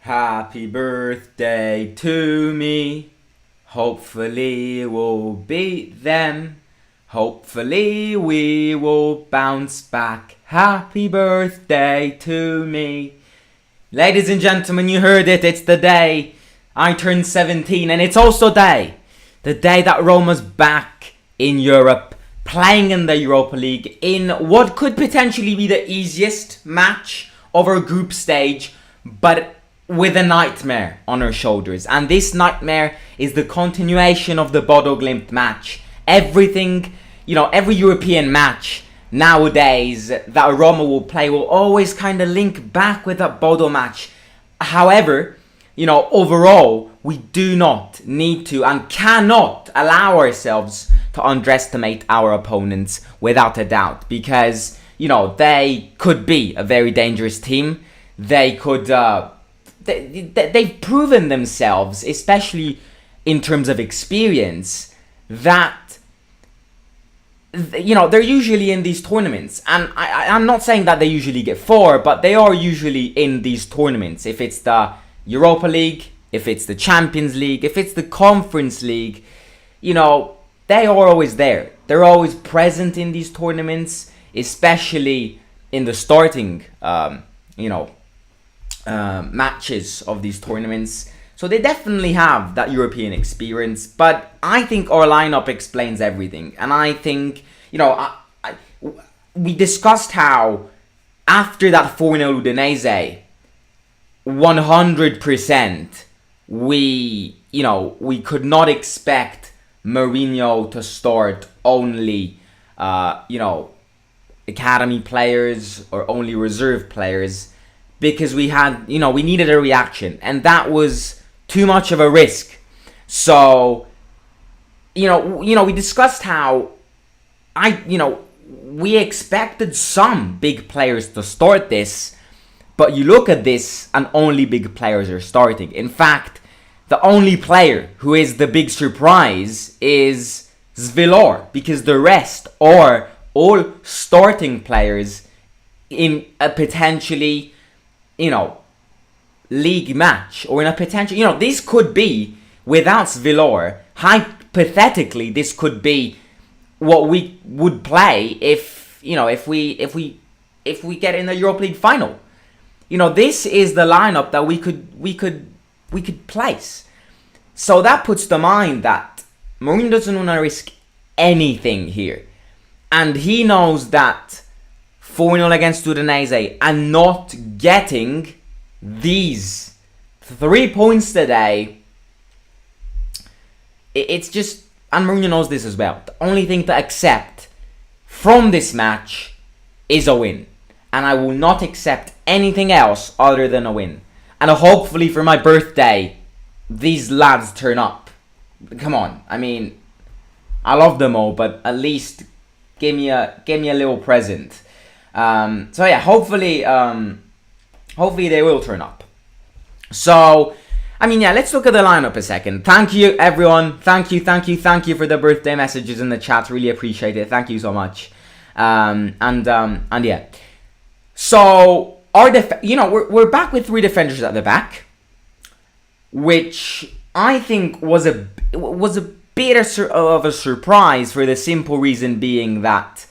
Happy birthday to me. Hopefully we'll beat them. Hopefully we will bounce back. Happy birthday to me. Ladies and gentlemen, you heard it. It's the day I turned 17, and it's also the day that Roma's back in Europe, playing in the Europa League in what could potentially be the easiest match of our group stage, but with a nightmare on our shoulders. And this nightmare is the continuation of the Bodo Glimt match. Everything, every European match nowadays that Roma will play will always kind of link back with that Bodo match. However, overall, we do not need to and cannot allow ourselves to underestimate our opponents without a doubt, because, they could be a very dangerous team. They could, they've proven themselves, especially in terms of experience, that they're usually in these tournaments. And I'm not saying that they usually get four, but they are usually in these tournaments. If it's the Europa League, if it's the Champions League, if it's the Conference League, they are always there. They're always present in these tournaments, especially in the starting matches of these tournaments. So they definitely have that European experience, but I think our lineup explains everything. And I think, we discussed how after that 4-0 Udinese, 100% we could not expect Mourinho to start only academy players or only reserve players, because we needed a reaction, and that was too much of a risk. So, we discussed how we expected some big players to start this, but you look at this and only big players are starting. In fact, the only player who is the big surprise is Svilor, because the rest are all starting players in a potentially league match, or in a potential, this could be, without Svilor, hypothetically, this could be what we would play if we get in the Europa League final. This is the lineup that we could place. So that puts to mind that Mourinho doesn't want to risk anything here, and he knows that 4-0 against Udinese and not getting these 3 points today, it's just, and Mourinho knows this as well, the only thing to accept from this match is a win. And I will not accept anything else other than a win. And hopefully for my birthday, these lads turn up. Come on, I love them all, but at least give me a little present. So yeah, hopefully they will turn up. So, let's look at the lineup a second. Thank you, everyone. Thank you for the birthday messages in the chat. Really appreciate it. Thank you so much. And yeah. So, we're back with 3 defenders at the back, which I think was a bit of a surprise, for the simple reason being that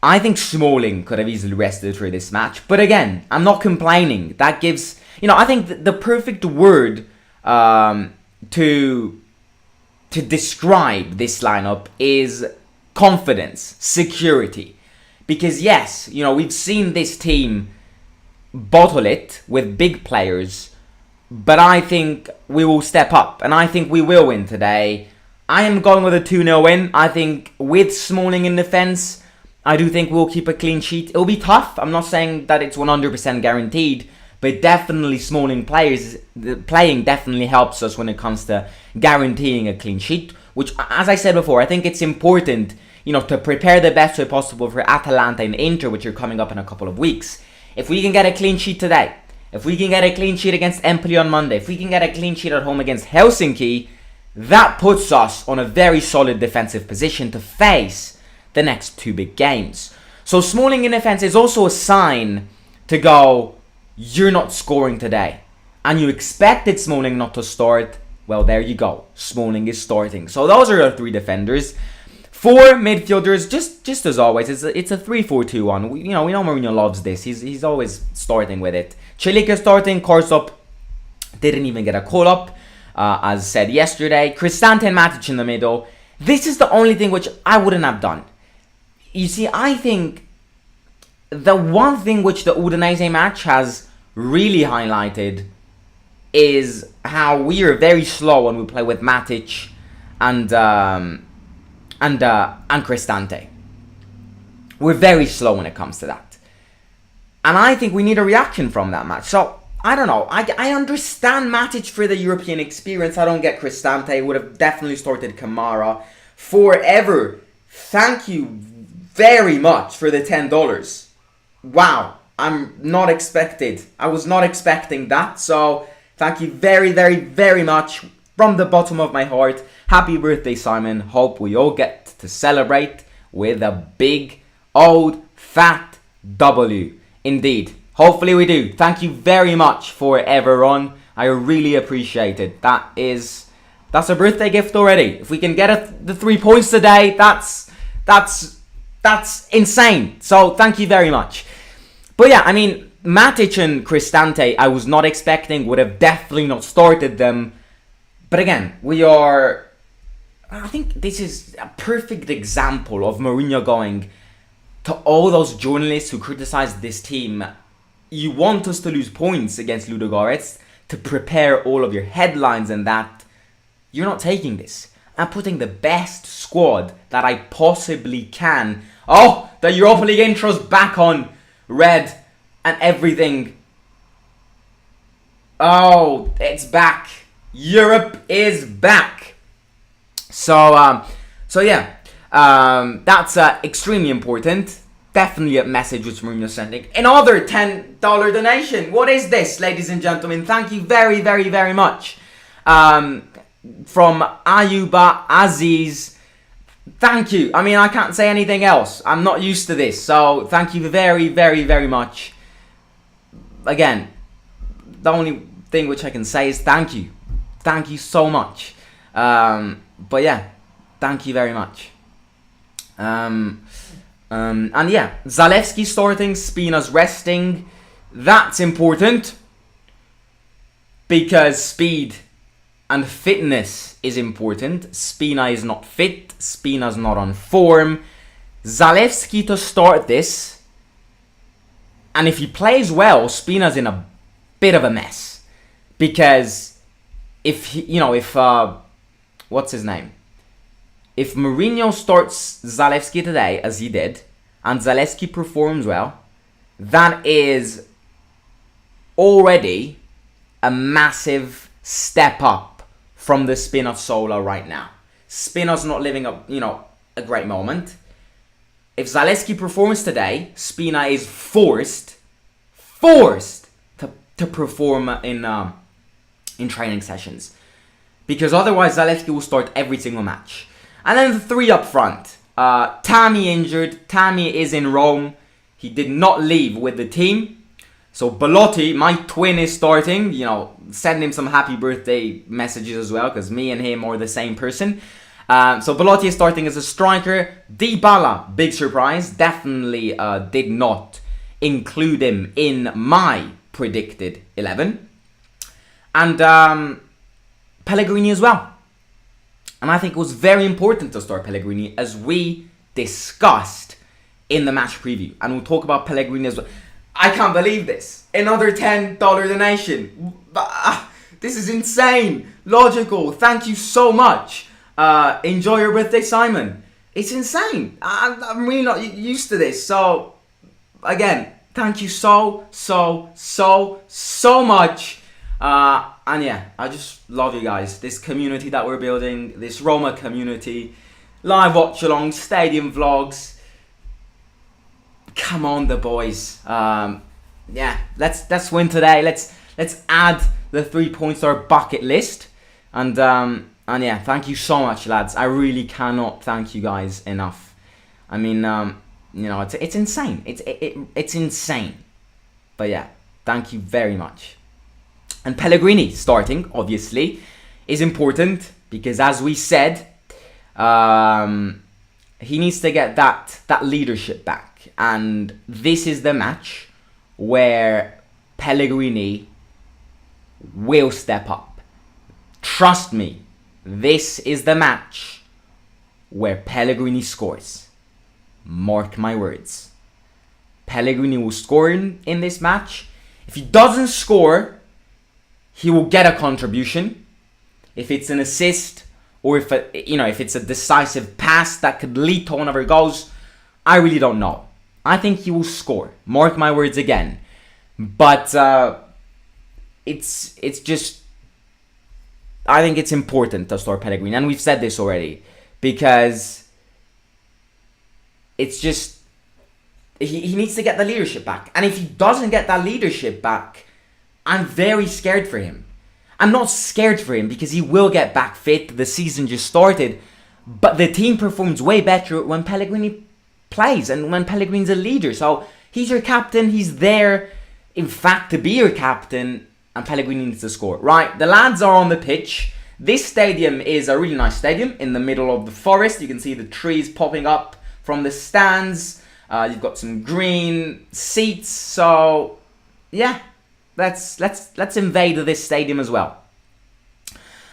I think Smalling could have easily rested for this match. But again, I'm not complaining. That gives, I think the perfect word to describe this lineup is confidence, security. Because yes, we've seen this team bottle it with big players, but I think we will step up, and I think we will win today. I am going with a 2-0 win. I think with Smalling in defence, I do think we'll keep a clean sheet. It'll be tough. I'm not saying that it's 100% guaranteed, but definitely Smalling playing definitely helps us when it comes to guaranteeing a clean sheet, which, as I said before, I think it's important, to prepare the best way possible for Atalanta and Inter, which are coming up in a couple of weeks. If we can get a clean sheet today, if we can get a clean sheet against Empoli on Monday, if we can get a clean sheet at home against Helsinki, that puts us on a very solid defensive position to face the next 2 big games. So Smalling in defense is also a sign to go, you're not scoring today. and you expected Smalling not to start, well, there you go. Smalling is starting. So those are our 3 defenders. 4 midfielders, just as always, it's a 3-4-2-1. We know Mourinho loves this. He's always starting with it. Celik is starting. Korsop didn't even get a call up, as said yesterday. Cristante and Matic in the middle. This is the only thing which I wouldn't have done. You see, I think the one thing which the Udinese match has really highlighted is how we are very slow when we play with Matic and Cristante. We're very slow when it comes to that. And I think we need a reaction from that match. So, I don't know. I understand Matic for the European experience. I don't get Cristante. Would have definitely started Kamara forever. Thank you very much for the $10. Wow. I was not expecting that. So, thank you very, very, very much from the bottom of my heart. Happy birthday, Simon. Hope we all get to celebrate with a big, old, fat W. Indeed. Hopefully we do. Thank you very much for everyone. I really appreciate it. That's a birthday gift already. If we can get the 3 points today, that's insane. So thank you very much. But yeah, I mean, Matic and Cristante, I was not expecting, would have definitely not started them. But again, I think this is a perfect example of Mourinho going to all those journalists who criticized this team. You want us to lose points against Ludogorets to prepare all of your headlines and that. You're not taking this. I'm putting the best squad that I possibly can. Oh, the Europa League intro's back on red and everything. Oh, it's back. Europe is back. So yeah, that's extremely important. Definitely a message which Mourinho's sending. Another $10 donation. What is this, ladies and gentlemen? Thank you very, very, very much. From Ayuba Aziz. Thank you. I mean, I can't say anything else. I'm not used to this. So thank you very, very, very much. Again, the only thing which I can say is thank you. Thank you so much. But yeah, thank you very much. And yeah, Zalewski starting, Spina's resting. That's important because speed and fitness is important. Spina is not fit. Spina's not on form. Zalewski to start this. And if he plays well, Spina's in a bit of a mess. Because what's his name? If Mourinho starts Zalewski today, as he did, and Zalewski performs well, that is already a massive step up from the Spinazzola right now. Spina's not living up, a great moment. If Zalewski performs today, Spina is forced to perform in training sessions. Because otherwise Zalewski will start every single match. And then the 3 up front. Tammy injured. Tammy is in Rome. He did not leave with the team. So Belotti, my twin, is starting. Send him some happy birthday messages as well. Because me and him are the same person. So Belotti is starting as a striker. Dybala, big surprise. Definitely did not include him in my predicted 11. And Pellegrini as well. And I think it was very important to start Pellegrini, as we discussed in the match preview. And we'll talk about Pellegrini as well. I can't believe this. Another $10 donation. This is insane. Logical. Thank you so much. Enjoy your birthday, Simon. It's insane. I'm really not used to this. So, again, thank you so much. And yeah, I just love you guys. This community that we're building, this Roma community, live watch-alongs, stadium vlogs. Come on, the boys. Yeah, let's win today. Let's add the 3 points to our bucket list. And yeah, thank you so much, lads. I really cannot thank you guys enough. I mean, it's insane. It's insane. But yeah, thank you very much. And Pellegrini starting, obviously, is important because, as we said, he needs to get that leadership back. And this is the match where Pellegrini will step up. Trust me, this is the match where Pellegrini scores. Mark my words. Pellegrini will score in this match. If he doesn't score, he will get a contribution. If it's an assist, or if it's a decisive pass that could lead to one of our goals, I really don't know. I think he will score. Mark my words again. But it's just, I think it's important to start Pellegrini, and we've said this already, because it's just he needs to get the leadership back. And if he doesn't get that leadership back, I'm very scared for him. I'm not scared for him because he will get back fit. The season just started. But the team performs way better when Pellegrini plays and when Pellegrini's a leader. So he's your captain. He's there, in fact, to be your captain. And Pellegrini needs to score. Right, the lads are on the pitch. This stadium is a really nice stadium in the middle of the forest. You can see the trees popping up from the stands. You've got some green seats. So, yeah. Let's invade this stadium as well.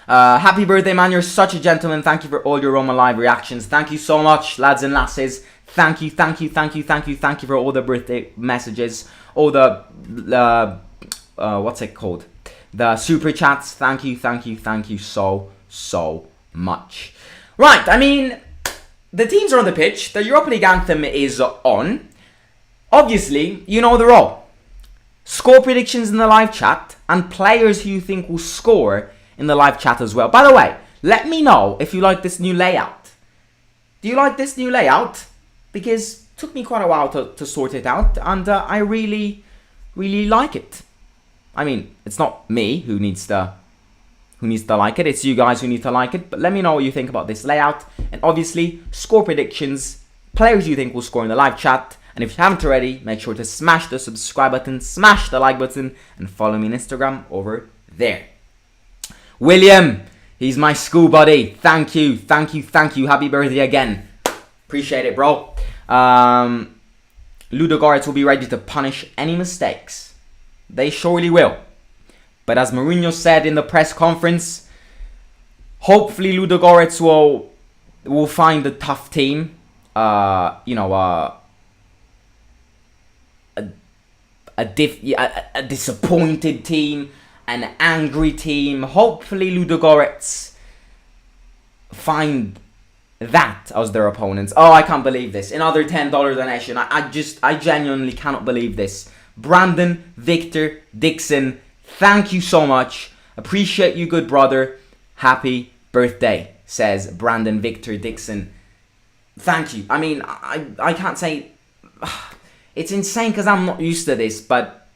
Happy birthday, man. You're such a gentleman. Thank you for all your Roma Live reactions. Thank you so much, lads and lasses. Thank you for all the birthday messages. All the, what's it called? The super chats. Thank you so much. Right, I mean, the teams are on the pitch. The Europa League anthem is on. Obviously, you know the role. Score predictions in the live chat, and players who you think will score in the live chat as well. By the way, let me know if you like this new layout. Do you like this new layout? Because it took me quite a while to sort it out, and I really like it. I mean, it's not me who needs to like it. It's you guys who need to like it. But let me know what you think about this layout. And obviously, score predictions, players you think will score in the live chat. And if you haven't already, make sure to smash the subscribe button, smash the like button, and follow me on Instagram over there. William, he's my school buddy. Thank you. Happy birthday again. Appreciate it, bro. Ludogorets will be ready to punish any mistakes. They surely will. But as Mourinho said in the press conference, hopefully Ludogorets will find a tough team. A disappointed team, an angry team. Hopefully Ludogorets find that as their opponents. Oh, I can't believe this. Another $10 donation. I genuinely cannot believe this. Brandon Victor Dixon, thank you so much. Appreciate you, good brother. Happy birthday, says Brandon Victor Dixon. Thank you. I mean, I can't say... It's insane because I'm not used to this, but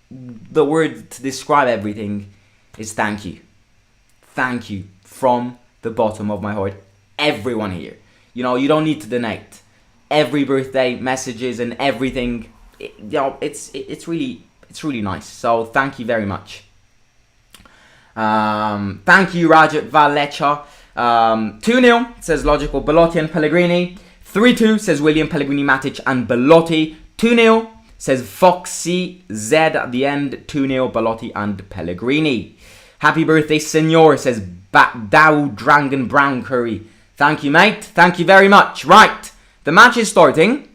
the word to describe everything is thank you. Thank you from the bottom of my heart. Everyone here. You know, you don't need to donate. Every birthday messages and everything, it's really nice. So thank you very much. Thank you, Rajat Valecha. 2-0 says Logical, Belotti and Pellegrini. 3-2 says William, Pellegrini, Matic and Belotti. 2-0 says Foxy Z at the end. 2-0 Belotti and Pellegrini. Happy birthday, Senor, says Dow Dragon Brown Curry. Thank you, mate. Thank you very much. Right, the match is starting.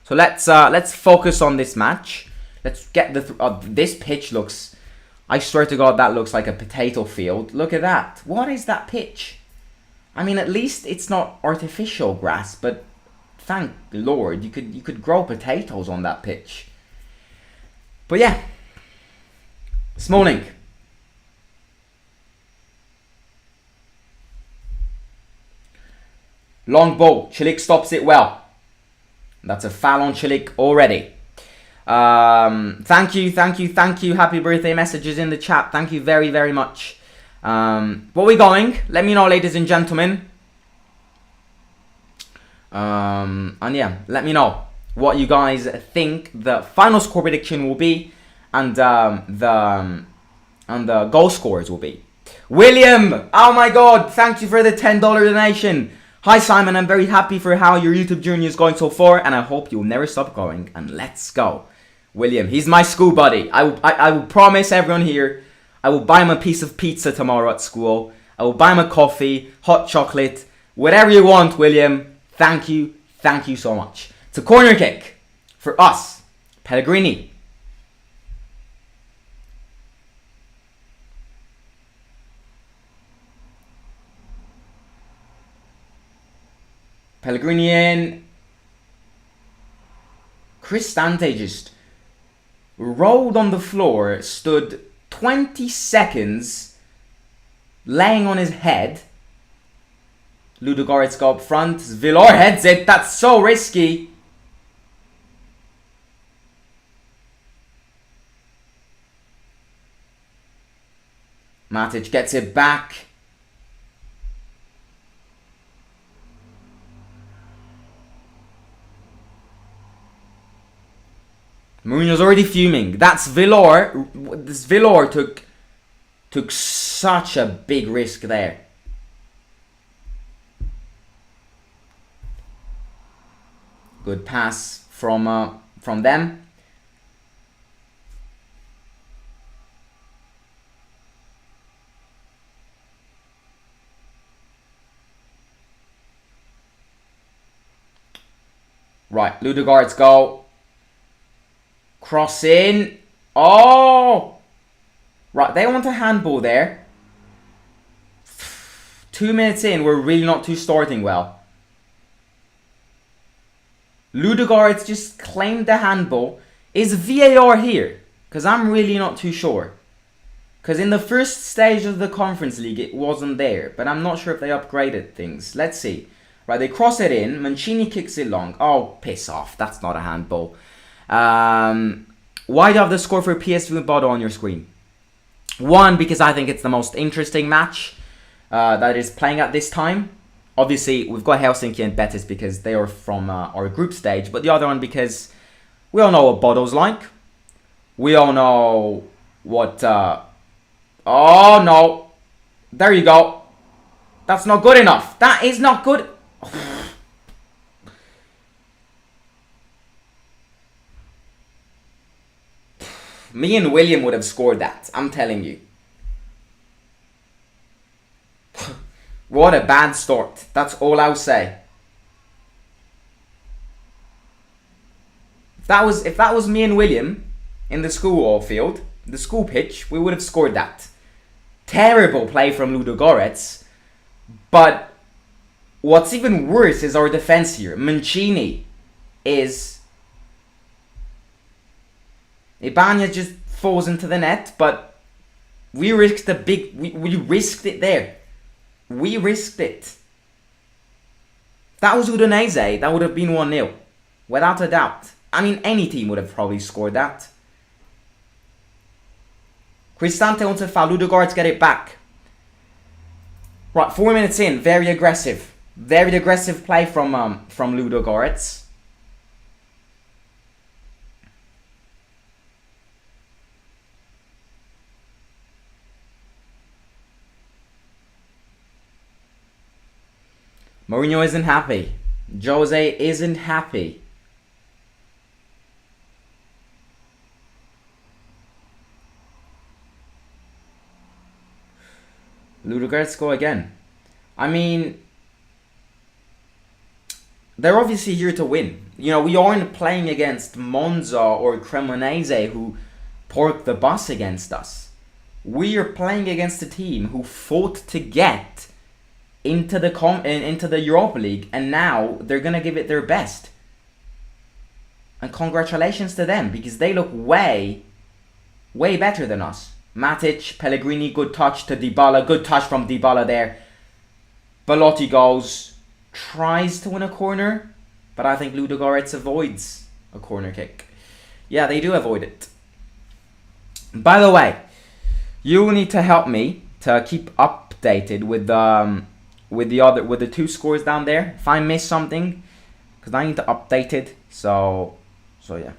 So let's focus on this match. Let's get this pitch looks. I swear to God, that looks like a potato field. Look at that. What is that pitch? I mean, at least it's not artificial grass, but thank Lord, you could grow potatoes on that pitch. But yeah, Smalling. Long ball. Chilik stops it well. That's a foul on Chilik already. Thank you. Happy birthday messages in the chat. Thank you very, very much. Where we going? Let me know, ladies and gentlemen. And yeah, let me know what you guys think the final score prediction will be, and and the goal scorers will be. William! Oh my god, thank you for the $10 donation. Hi Simon, I'm very happy for how your YouTube journey is going so far, and I hope you'll never stop going, and let's go. William, he's my school buddy. I will promise everyone here, I will buy him a piece of pizza tomorrow at school. I will buy him a coffee, hot chocolate, whatever you want, William. Thank you so much. It's a corner kick for us. Pellegrini. Pellegrini in. Cristante just rolled on the floor, stood 20 seconds laying on his head. Ludogorets go up front. Villar heads it. That's so risky. Matic gets it back. Mourinho's already fuming. That's Villar. This Villar took such a big risk there. Good pass from them. Right, Ludogorets go. Cross in. Oh! Right, they want a handball there. 2 minutes in, we're really not too starting well. Ludogorets just claimed the handball. Is VAR here? Because I'm really not too sure. Because in the first stage of the Conference League, it wasn't there. But I'm not sure if they upgraded things. Let's see. Right, they cross it in. Mancini kicks it long. Oh, piss off. That's not a handball. Why do you have the score for PSV Bodo on your screen? One, because I think it's the most interesting match that is playing at this time. Obviously, we've got Helsinki and Betis because they are from our group stage. But the other one because we all know what Bodo's like. We all know what... oh, no. There you go. That's not good enough. That is not good. Me and William would have scored that. I'm telling you. What a bad start. That's all I'll say. If that was me and William in the school field, the school pitch, we would have scored that. Terrible play from Ludogorets. But what's even worse is our defense here. Mancini is... Ibanez just falls into the net, but we risked a big... We risked it there. We risked it. If that was Udinese, that would have been 1-0. Without a doubt. I mean, any team would have probably scored that. Cristante wants a foul. Ludogorets get it back. Right, 4 minutes in. Very aggressive. Very aggressive play from Ludogorets. Mourinho isn't happy. Jose isn't happy. Ludogorets go again. I mean, they're obviously here to win. You know, we aren't playing against Monza or Cremonese who parked the bus against us. We are playing against a team who fought to get into the Europa League, and now they're gonna give it their best. And congratulations to them, because they look way better than us. Matic, Pellegrini, good touch to Dybala, good touch from Dybala there. Belotti goes, tries to win a corner, but I think Ludogorets avoids a corner kick. Yeah, they do avoid it. By the way, you need to help me to keep updated with the two scores down there. If I miss something, because I need to update it. So yeah,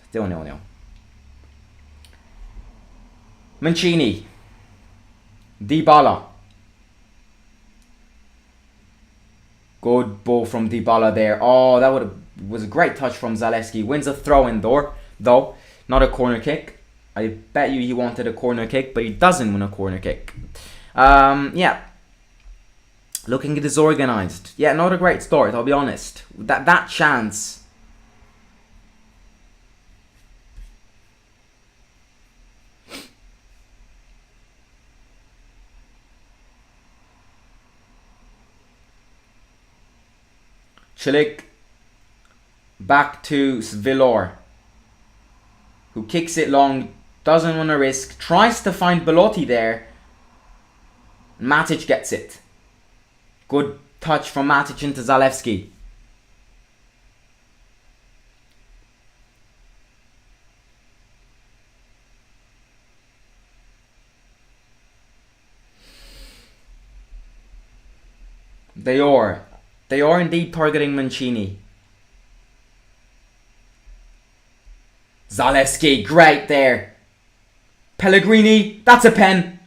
still 0-0. Mancini Dybala. Good ball from Dybala there. Oh, that was a great touch from Zalewski. Wins a throw-in though. Not a corner kick. I bet you he wanted a corner kick, but he doesn't win a corner kick. Yeah. Looking disorganized. Yeah, not a great start, I'll be honest. That chance. Chilik. Back to Svilor, who kicks it long, doesn't want to risk, tries to find Belotti there. Matic gets it. Good touch from Matic into Zalewski. They are indeed targeting Mancini. Zalewski, great there. Pellegrini, that's a pen.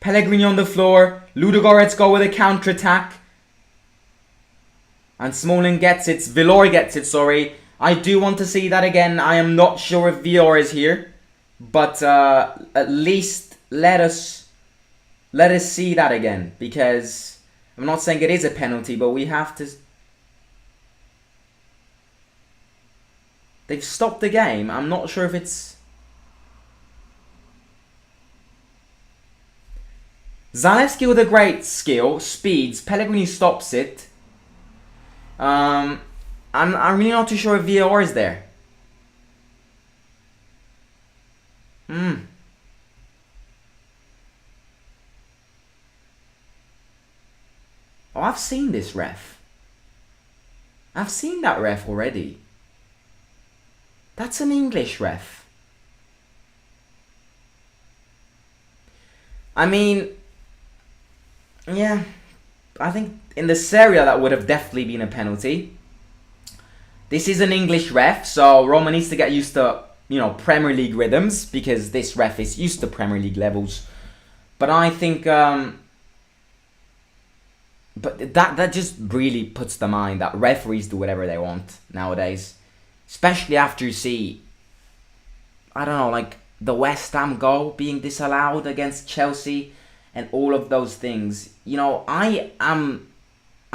Pellegrini on the floor. Ludogorets go with a counter-attack. And Smalling gets it. Vilor gets it, sorry. I do want to see that again. I am not sure if Vilor is here. But at least let us see that again. Because I'm not saying it is a penalty, but we have to... They've stopped the game. I'm not sure if it's... Zalewski with a great skill, speeds. Pellegrini stops it. I'm really not too sure if VAR is there. Oh, I've seen this ref. I've seen that ref already. That's an English ref. I mean... Yeah, I think in the Serie A that would have definitely been a penalty. This is an English ref, so Roma needs to get used to, Premier League rhythms, because this ref is used to Premier League levels. But I think, but that just really puts to mind that referees do whatever they want nowadays. Especially after you see, I don't know, like the West Ham goal being disallowed against Chelsea. And all of those things, I'm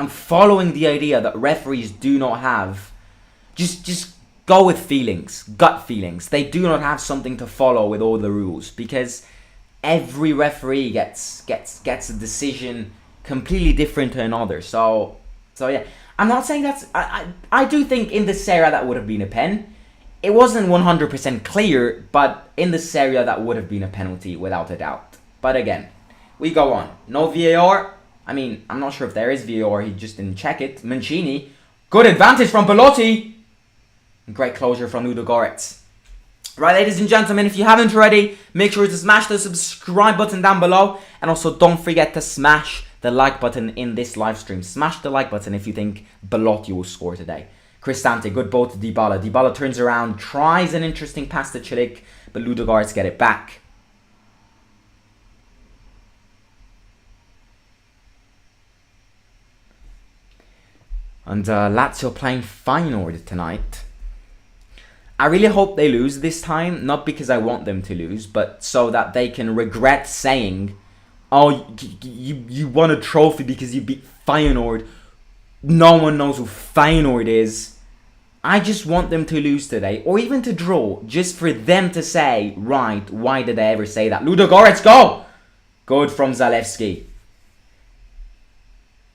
following the idea that referees do not have, just go with feelings, gut feelings. They do not have something to follow with all the rules, because every referee gets a decision completely different to another. So yeah, I'm not saying that's. I do think in the Serie A that would have been a pen. It wasn't 100% clear, but in the Serie A that would have been a penalty without a doubt. But again. We go on. No VAR. I mean, I'm not sure if there is VAR. He just didn't check it. Mancini. Good advantage from Belotti. Great closure from Ludogorets. Right, ladies and gentlemen, if you haven't already, make sure to smash the subscribe button down below. And also don't forget to smash the like button in this live stream. Smash the like button if you think Belotti will score today. Cristante, good ball to Dybala. Dybala turns around, tries an interesting pass to Chilik, but Ludogorets get it back. And Lazio playing Feyenoord tonight. I really hope they lose this time. Not because I want them to lose, but so that they can regret saying, oh, you won a trophy because you beat Feyenoord. No one knows who Feyenoord is. I just want them to lose today. Or even to draw. Just for them to say, right, why did they ever say that? Ludogorets, go! Good from Zalewski.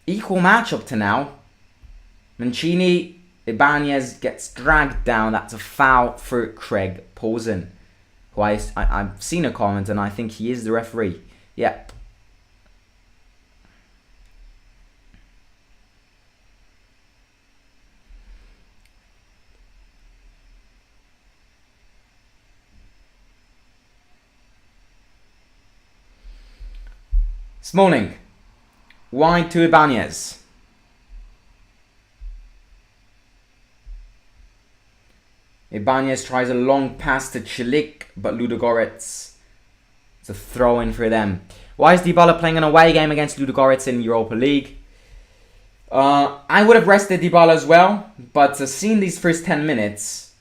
Equal match up to now. Mancini, Ibanez gets dragged down. That's a foul for Craig Posen, who I've seen a comment and I think he is the referee. Yep. Smalling. Wide to Ibanez. Ibanez tries a long pass to Chilik, but Ludogorets. It's It's a throw-in for them. Why is Dybala playing an away game against Ludogorets in Europa League? I would have rested Dybala as well, but seeing these first 10 minutes,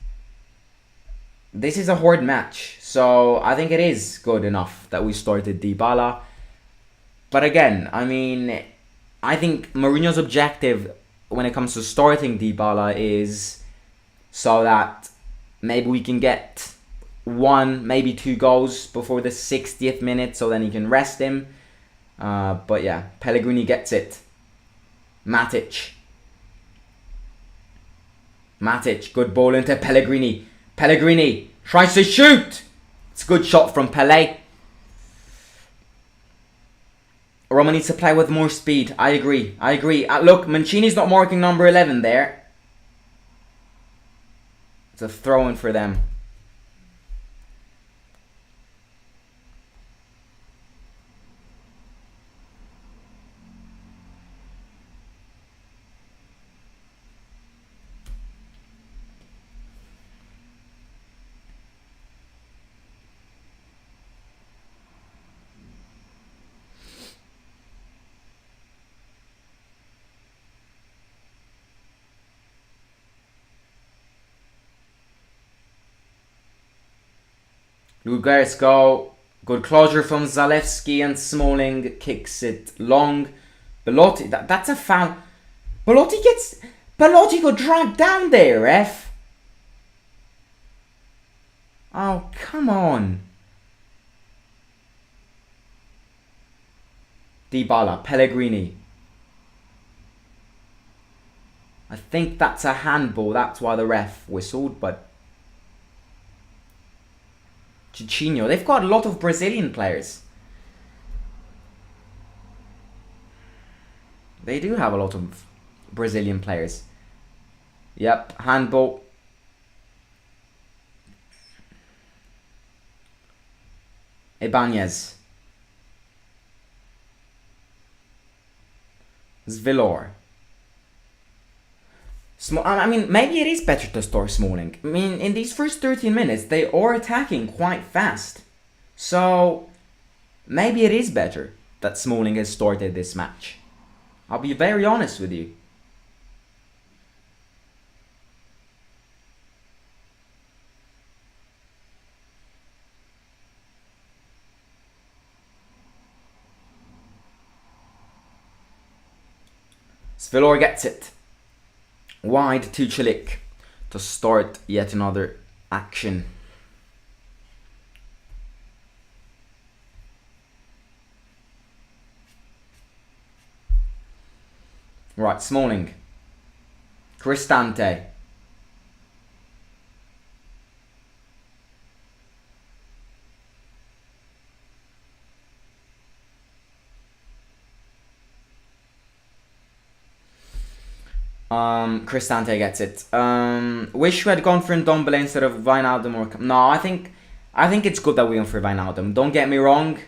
this is a hard match. So I think it is good enough that we started Dybala. But again, I mean, I think Mourinho's objective when it comes to starting Dybala is so that maybe we can get 1, maybe 2 goals before the 60th minute, so then he can rest him. But yeah, Pellegrini gets it. Matic, good ball into Pellegrini. Pellegrini tries to shoot. It's a good shot from Pele. Roma needs to play with more speed. I agree. Look, Mancini's not marking number 11 there. It's a throw-in for them. Ludogorets go. Good closure from Zalewski, and Smalling kicks it long. Belotti, that's a foul. Belotti got dragged down there, ref. Oh, come on. Dybala, Pellegrini. I think that's a handball. That's why the ref whistled, but Chichinho. They've got a lot of Brazilian players. They do have a lot of Brazilian players. Yep, handball. Ibanez. Zvilor. I mean, maybe it is better to start Smalling. I mean, in these first 13 minutes, they are attacking quite fast. So, maybe it is better that Smalling has started this match. I'll be very honest with you. Zvilor gets it. Wide to Chilik to start yet another action. Right, Smalling. Cristante. Cristante gets it. Wish we had gone for Ndombele instead of Wijnaldum or... No, I think it's good that we went for Wijnaldum. Don't get me wrong.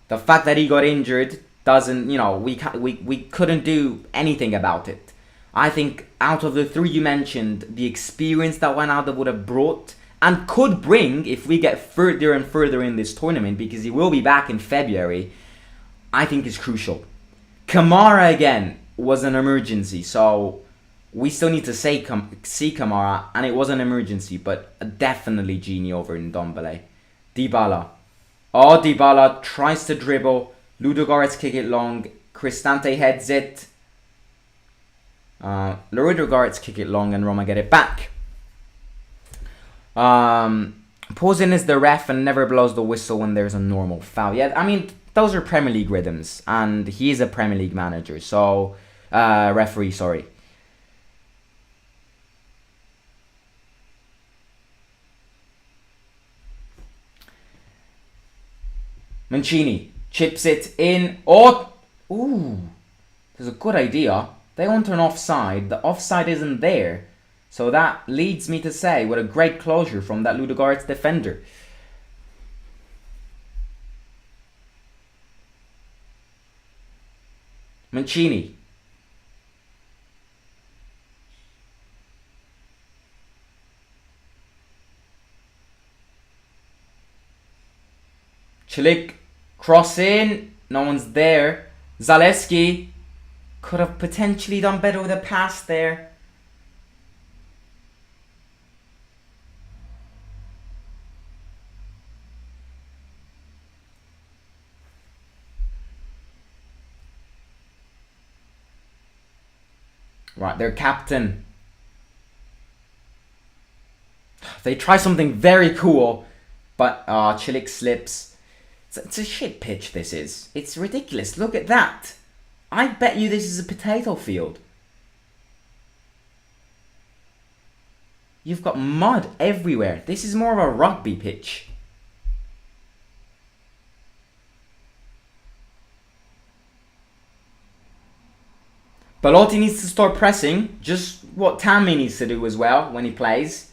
The fact that he got injured doesn't, we couldn't do anything about it. I think out of the 3 you mentioned, the experience that Wijnaldum would have brought and could bring if we get further and further in this tournament, because he will be back in February, I think is crucial. Kamara again was an emergency, so we still need to see Kamara, and it was an emergency, but definitely Gini over Ndombele. Dybala. Oh, Dybala tries to dribble. Ludogorets kick it long. Cristante heads it. Ludogorets kick it long, and Roma get it back. Posin is the ref and never blows the whistle when there's a normal foul. Yeah, I mean, those are Premier League rhythms, and he is a Premier League manager, so... referee, sorry. Mancini chips it in. Oh! Ooh! There's a good idea. They want an offside. The offside isn't there. So that leads me to say, what a great closure from that Ludogorets defender. Mancini. Chilik Cross in. No one's there. Zalewski could have potentially done better with a pass there. Right, their captain. They try something very cool, but Chilik slips. It's a shit pitch, this is. It's ridiculous. Look at that. I bet you this is a potato field. You've got mud everywhere. This is more of a rugby pitch. Belotti needs to start pressing, just what Tammy needs to do as well when he plays.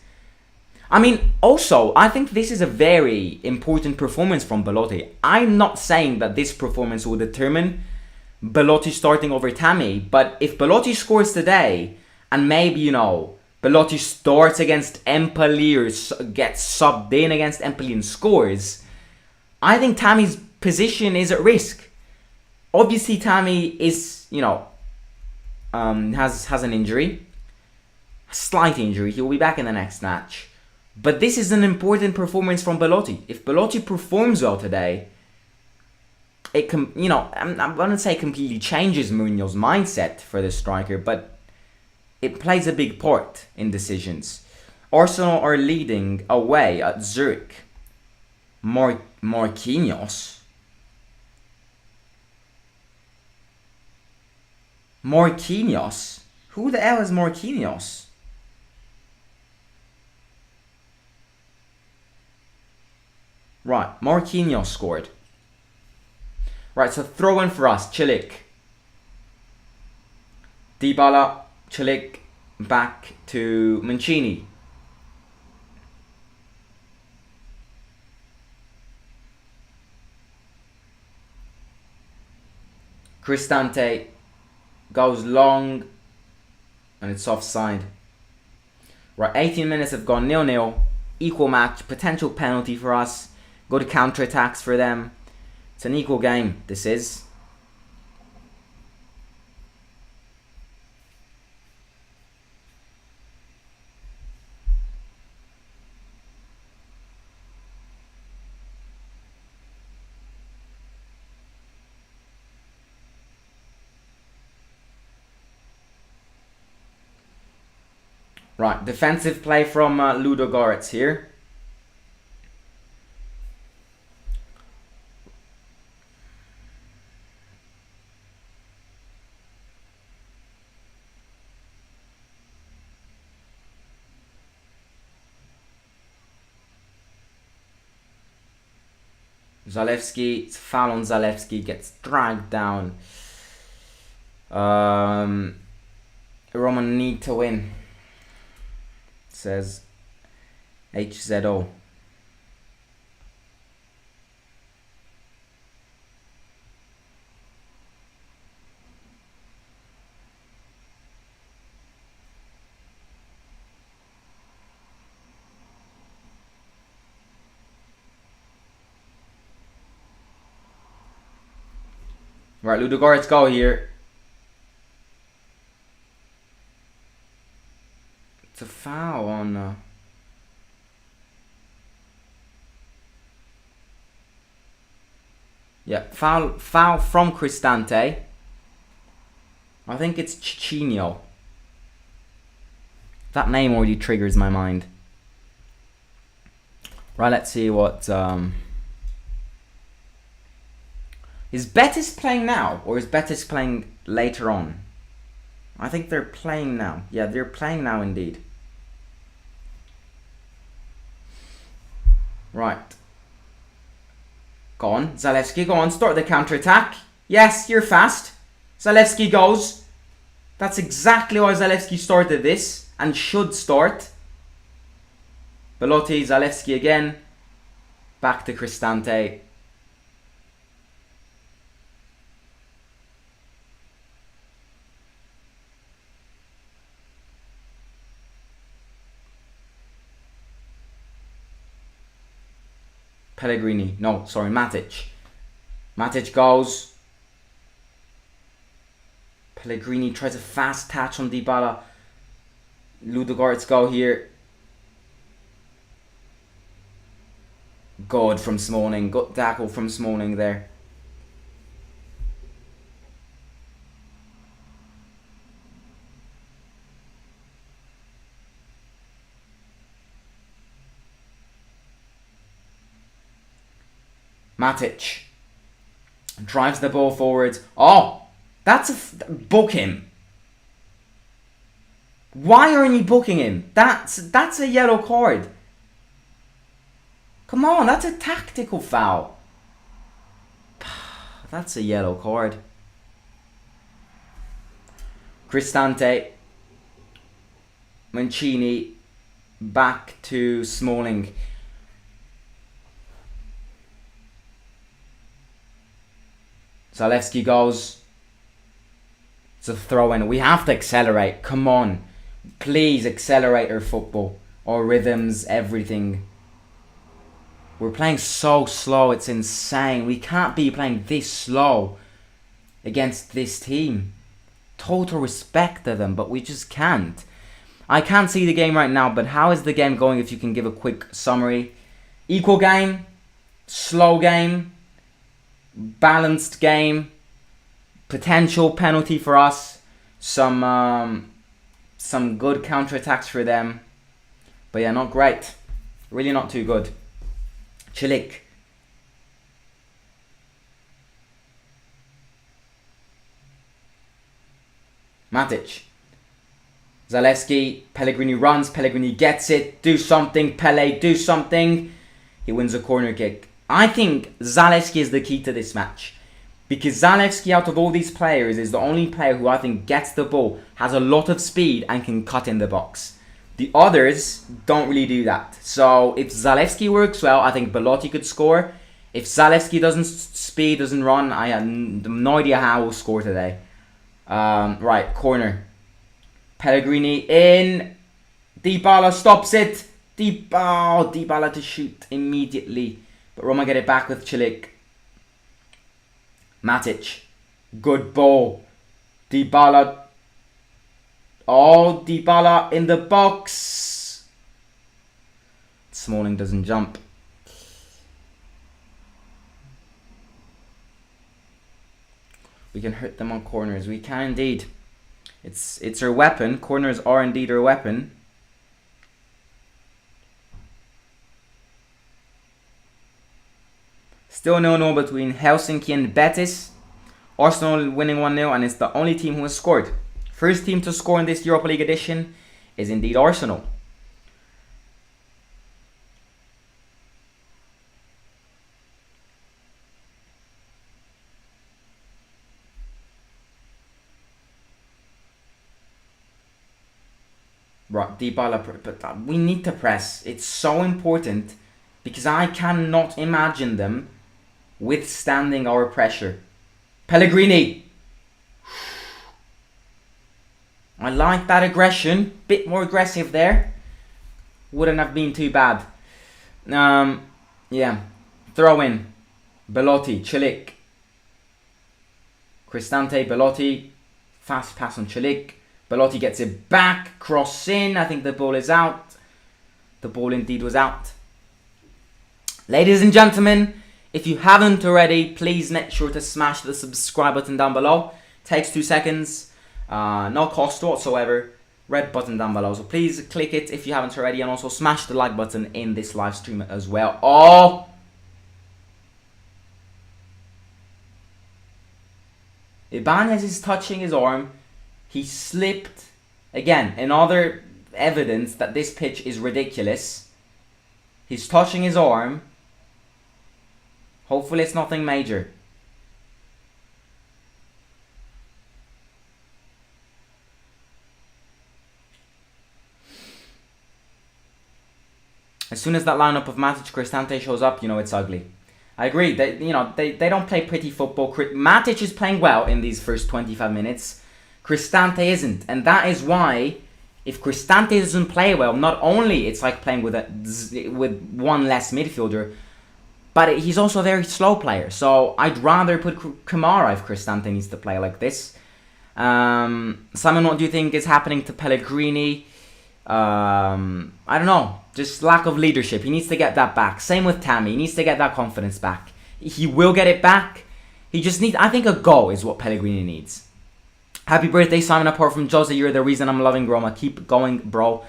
I mean, also, I think this is a very important performance from Belotti. I'm not saying that this performance will determine Belotti starting over Tammy, but if Belotti scores today, and maybe, you know, Belotti starts against Empoli or gets subbed in against Empoli and scores, I think Tammy's position is at risk. Obviously, Tammy is, you know, has an injury, a slight injury. He will be back in the next match. But this is an important performance from Belotti. If Belotti performs well today, it can, you know, I'm going to say completely changes Mourinho's mindset for the striker, but it plays a big part in decisions. Arsenal are leading away at Zurich. Marquinhos? Marquinhos? Who the hell is Marquinhos? Right, Marquinhos scored. Right, so throw in for us. Chilik. Dybala, Chilik, back to Mancini. Cristante goes long and it's offside. Right, 18 minutes have gone 0-0. Equal match, potential penalty for us. Go to counter-attacks for them. It's an equal game, this is. Right, defensive play from Ludogorets here. Zalewski, it's a foul on Zalewski, gets dragged down. Roma need to win, says HZO. Right, Ludogorets go here. It's a foul on... Yeah, foul from Cristante. I think it's Ciccinho. That name already triggers my mind. Right, let's see what... Is Betis playing now, or is Betis playing later on? I think they're playing now. Yeah, they're playing now indeed. Right. Go on, Zalewski, go on, start the counter-attack. Yes, you're fast. Zalewski goes. That's exactly why Zalewski started this, and should start. Belotti, Zalewski again. Back to Cristante. Pellegrini. No, sorry, Matic. Matic goes. Pellegrini tries a fast touch on Dybala. Ludogorets go here. Good from Smalling. Good tackle from Smalling there. Matic drives the ball forward. Oh, that's book him. Why aren't you booking him? That's a yellow card. Come on, that's a tactical foul. That's a yellow card. Cristante. Mancini. Back to Smalling. Zalewski goes. It's a throw-in. We have to accelerate. Come on. Please accelerate our football. Our rhythms, everything. We're playing so slow. It's insane. We can't be playing this slow against this team. Total respect to them, but we just can't. I can't see the game right now, but how is the game going if you can give a quick summary? Equal game. Slow game. Balanced game. Potential penalty for us. Some good counterattacks for them. But yeah, not great. Really not too good. Chilik. Matic. Zalewski. Pellegrini runs. Pellegrini gets it. Do something. Pele, do something. He wins a corner kick. I think Zalewski is the key to this match. Because Zalewski, out of all these players, is the only player who I think gets the ball, has a lot of speed, and can cut in the box. The others don't really do that. So if Zalewski works well, I think Belotti could score. If Zalewski doesn't run, I have no idea how we'll score today. Right, corner. Pellegrini in. Dybala stops it. Dybala to shoot immediately. But Roma get it back with Chilik. Matic. Good ball. Dybala. Oh, Dybala in the box. Smalling doesn't jump. We can hurt them on corners. We can indeed. It's our weapon. Corners are indeed our weapon. Still 0-0 between Helsinki and Betis. Arsenal winning 1-0, and it's the only team who has scored. First team to score in this Europa League edition is indeed Arsenal. Right, Dybala, but we need to press. It's so important because I cannot imagine them withstanding our pressure. Pellegrini. I like that aggression. Bit more aggressive there. Wouldn't have been too bad. Yeah. Throw in. Belotti. Chilik. Cristante. Belotti. Fast pass on Chilik. Belotti gets it back. Cross in. I think the ball is out. The ball indeed was out. Ladies and gentlemen, if you haven't already, please make sure to smash the subscribe button down below. Takes 2 seconds. No cost whatsoever. Red button down below. So please click it if you haven't already. And also smash the like button in this live stream as well. Oh! Ibanez is touching his arm. He slipped. Again, another evidence that this pitch is ridiculous. He's touching his arm. Hopefully it's nothing major. As soon as that lineup of Matic, Cristante shows up, you know it's ugly. I agree. They don't play pretty football. Matic is playing well in these first 25 minutes. Cristante isn't, and that is why if Cristante doesn't play well, not only it's like playing with one less midfielder, But he's also a very slow player, so I'd rather put Kamara if Cristante needs to play like this. Simon, what do you think is happening to Pellegrini? I don't know. Just lack of leadership. He needs to get that back. Same with Tammy. He needs to get that confidence back. He will get it back. He just needs... I think a goal is what Pellegrini needs. Happy birthday, Simon. Apart from Jose, you're the reason I'm loving Roma. Keep going, bro.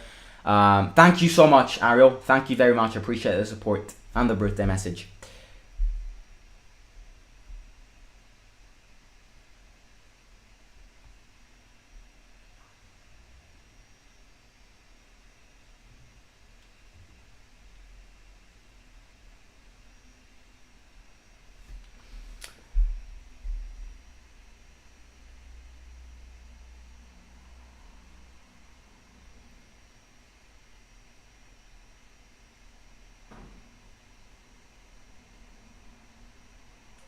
Thank you so much, Ariel. Thank you very much. I appreciate the support and the birthday message.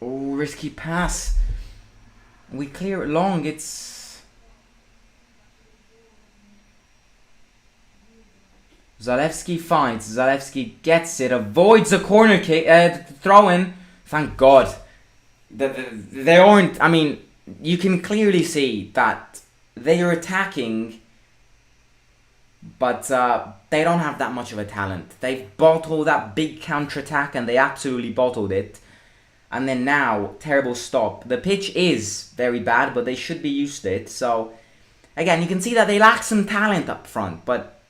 Oh, risky pass. We clear it long. It's... Zalewski fights. Zalewski gets it. Avoids a corner kick. Throw-in. Thank God. They aren't... I mean, you can clearly see that they are attacking, but they don't have that much of a talent. They've bottled that big counter-attack, and they absolutely bottled it. And then now, terrible stop. The pitch is very bad, but they should be used to it. So, again, you can see that they lack some talent up front. But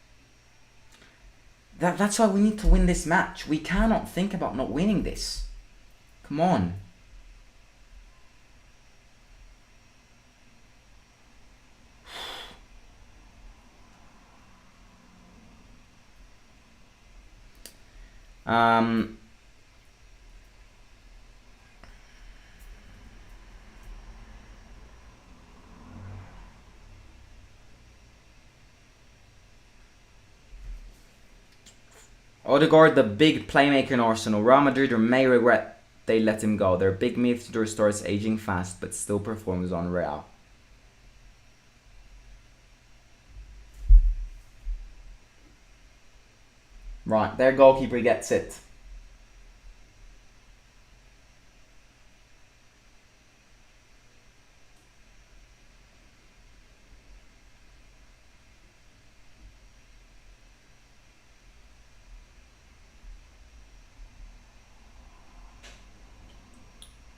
that's why we need to win this match. We cannot think about not winning this. Come on. Odegaard, the big playmaker in Arsenal. Real Madrid may regret they let him go. Their big midfielder starts aging fast, but still performs on Real. Right, their goalkeeper gets it.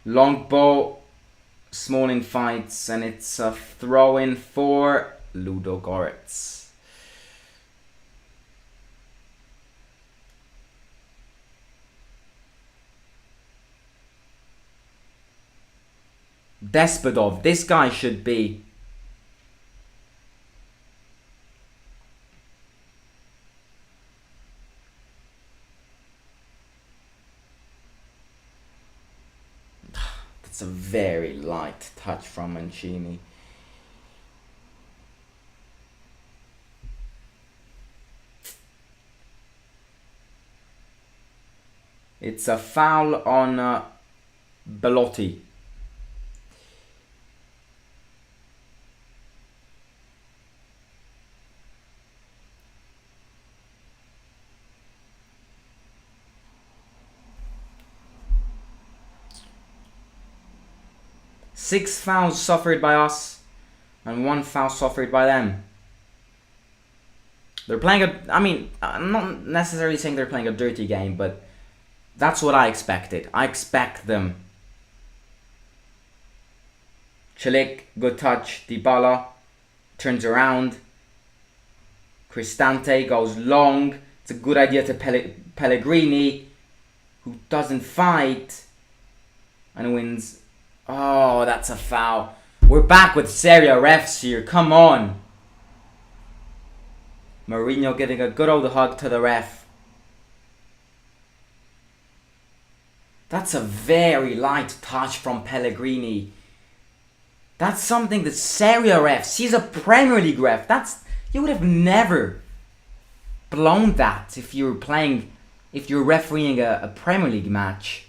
Long ball, Smalling fights, and it's a throw-in for Ludogorets. Despodov, this guy should be... It's a very light touch from Mancini. It's a foul on Belotti. Six fouls suffered by us, and one foul suffered by them. They're playing a... I mean, I'm not necessarily saying they're playing a dirty game, but that's what I expected. I expect them. Celik, good touch. Dybala turns around. Cristante goes long. It's a good idea to Pellegrini, who doesn't fight and wins. Oh, that's a foul. We're back with Serie A refs here. Come on. Mourinho giving a good old hug to the ref. That's a very light touch from Pellegrini. That's something that Serie A refs... He's a Premier League ref. You would have never blown that if you were playing... If you're refereeing a Premier League match.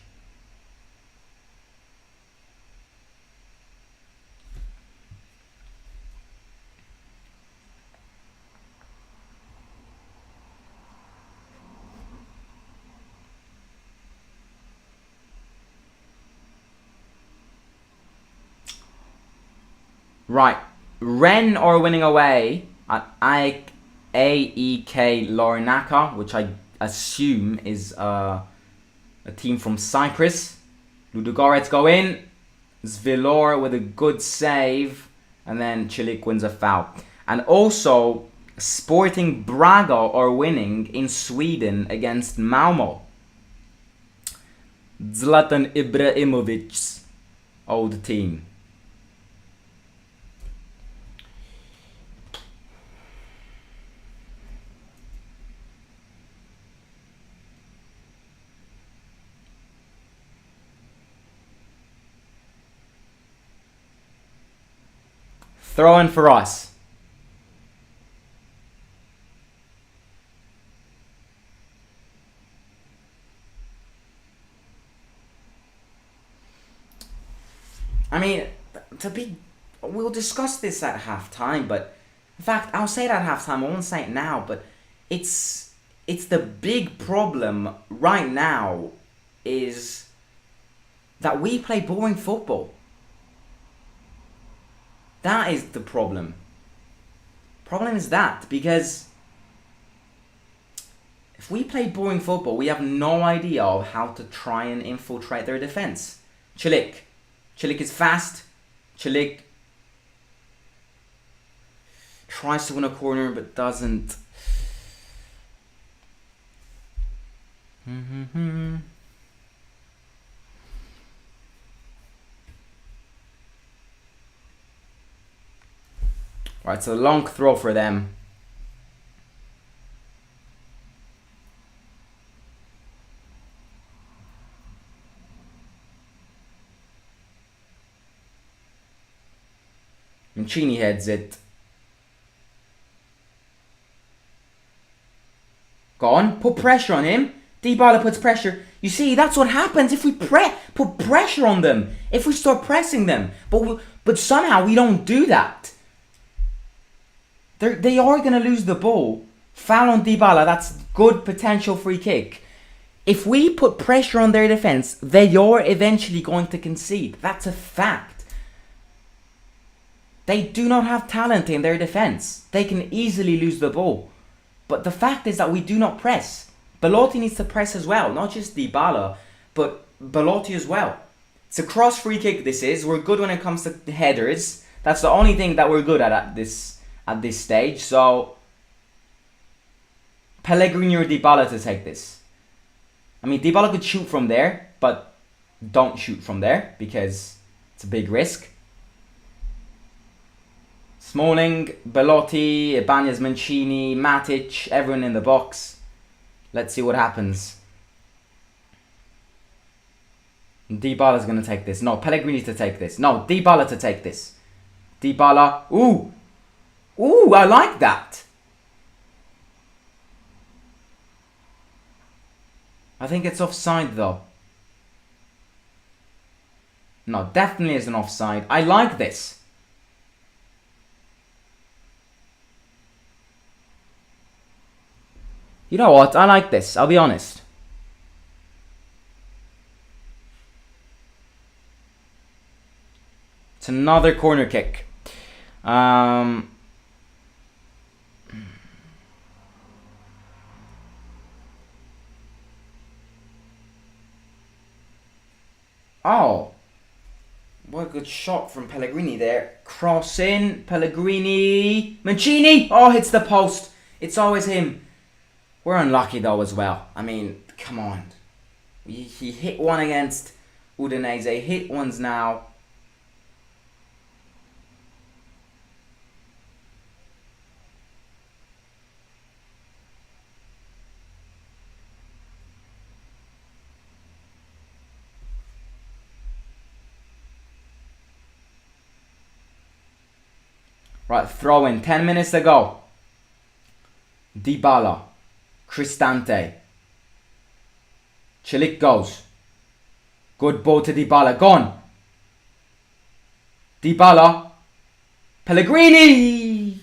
Right. Rennes are winning away at AEK Larnaca, which I assume is a team from Cyprus. Ludogorets go in. Zvilor with a good save. And then TIK wins a foul. And also, Sporting Braga are winning in Sweden against Malmo. Zlatan Ibrahimovic's old team. Throw in for us. I mean, we'll discuss this at halftime, but in fact, I'll say it at halftime. I won't say it now, but it's the big problem right now is that we play boring football. That is the problem. Problem is that because if we play boring football, we have no idea of how to try and infiltrate their defense. TIK is fast. TIK tries to win a corner but doesn't. Right, it's a long throw for them. Mancini heads it. Go on, put pressure on him. Dybala puts pressure. You see, that's what happens if we put pressure on them. If we start pressing them. But somehow we don't do that. They are going to lose the ball. Foul on Dybala, that's good potential free kick. If we put pressure on their defense, they are eventually going to concede. That's a fact. They do not have talent in their defense. They can easily lose the ball. But the fact is that we do not press. Belotti needs to press as well. Not just Dybala, but Belotti as well. It's a cross free kick this is. We're good when it comes to headers. That's the only thing that we're good at this stage. So Pellegrini or Dybala to take this. I mean, Dybala could shoot from there, but don't shoot from there because it's a big risk. Smalling, Belotti, Ibanez, Mancini, Matic, everyone in the box. Let's see what happens. Dybala's going to take this. No, Pellegrini to take this. No, Dybala to take this. Dybala. Ooh, I like that. I think it's offside though. No, definitely isn't offside. I like this. You know what? I like this. I'll be honest. It's another corner kick. Oh, what a good shot from Pellegrini there. Cross in, Pellegrini, Mancini. Oh, hits the post. It's always him. We're unlucky though as well. I mean, come on. He hit one against Udinese. Hit ones now. Right, throw in. 10 minutes to go. Dybala. Cristante. TIK goes. Good ball to Dybala. Gone. Dybala. Pellegrini.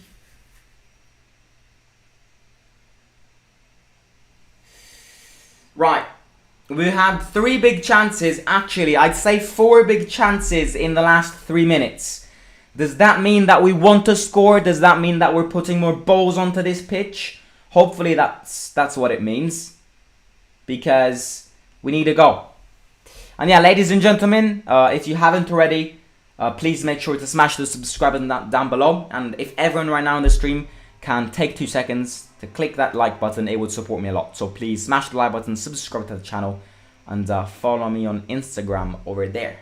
Right. We had 3 big chances. Actually, I'd say 4 big chances in the last 3 minutes. Does that mean that we want to score? Does that mean that we're putting more balls onto this pitch? Hopefully that's what it means. Because we need a goal. And yeah, ladies and gentlemen, if you haven't already, please make sure to smash the subscribe button down below. And if everyone right now in the stream can take 2 seconds to click that like button, it would support me a lot. So please smash the like button, subscribe to the channel, and follow me on Instagram over there.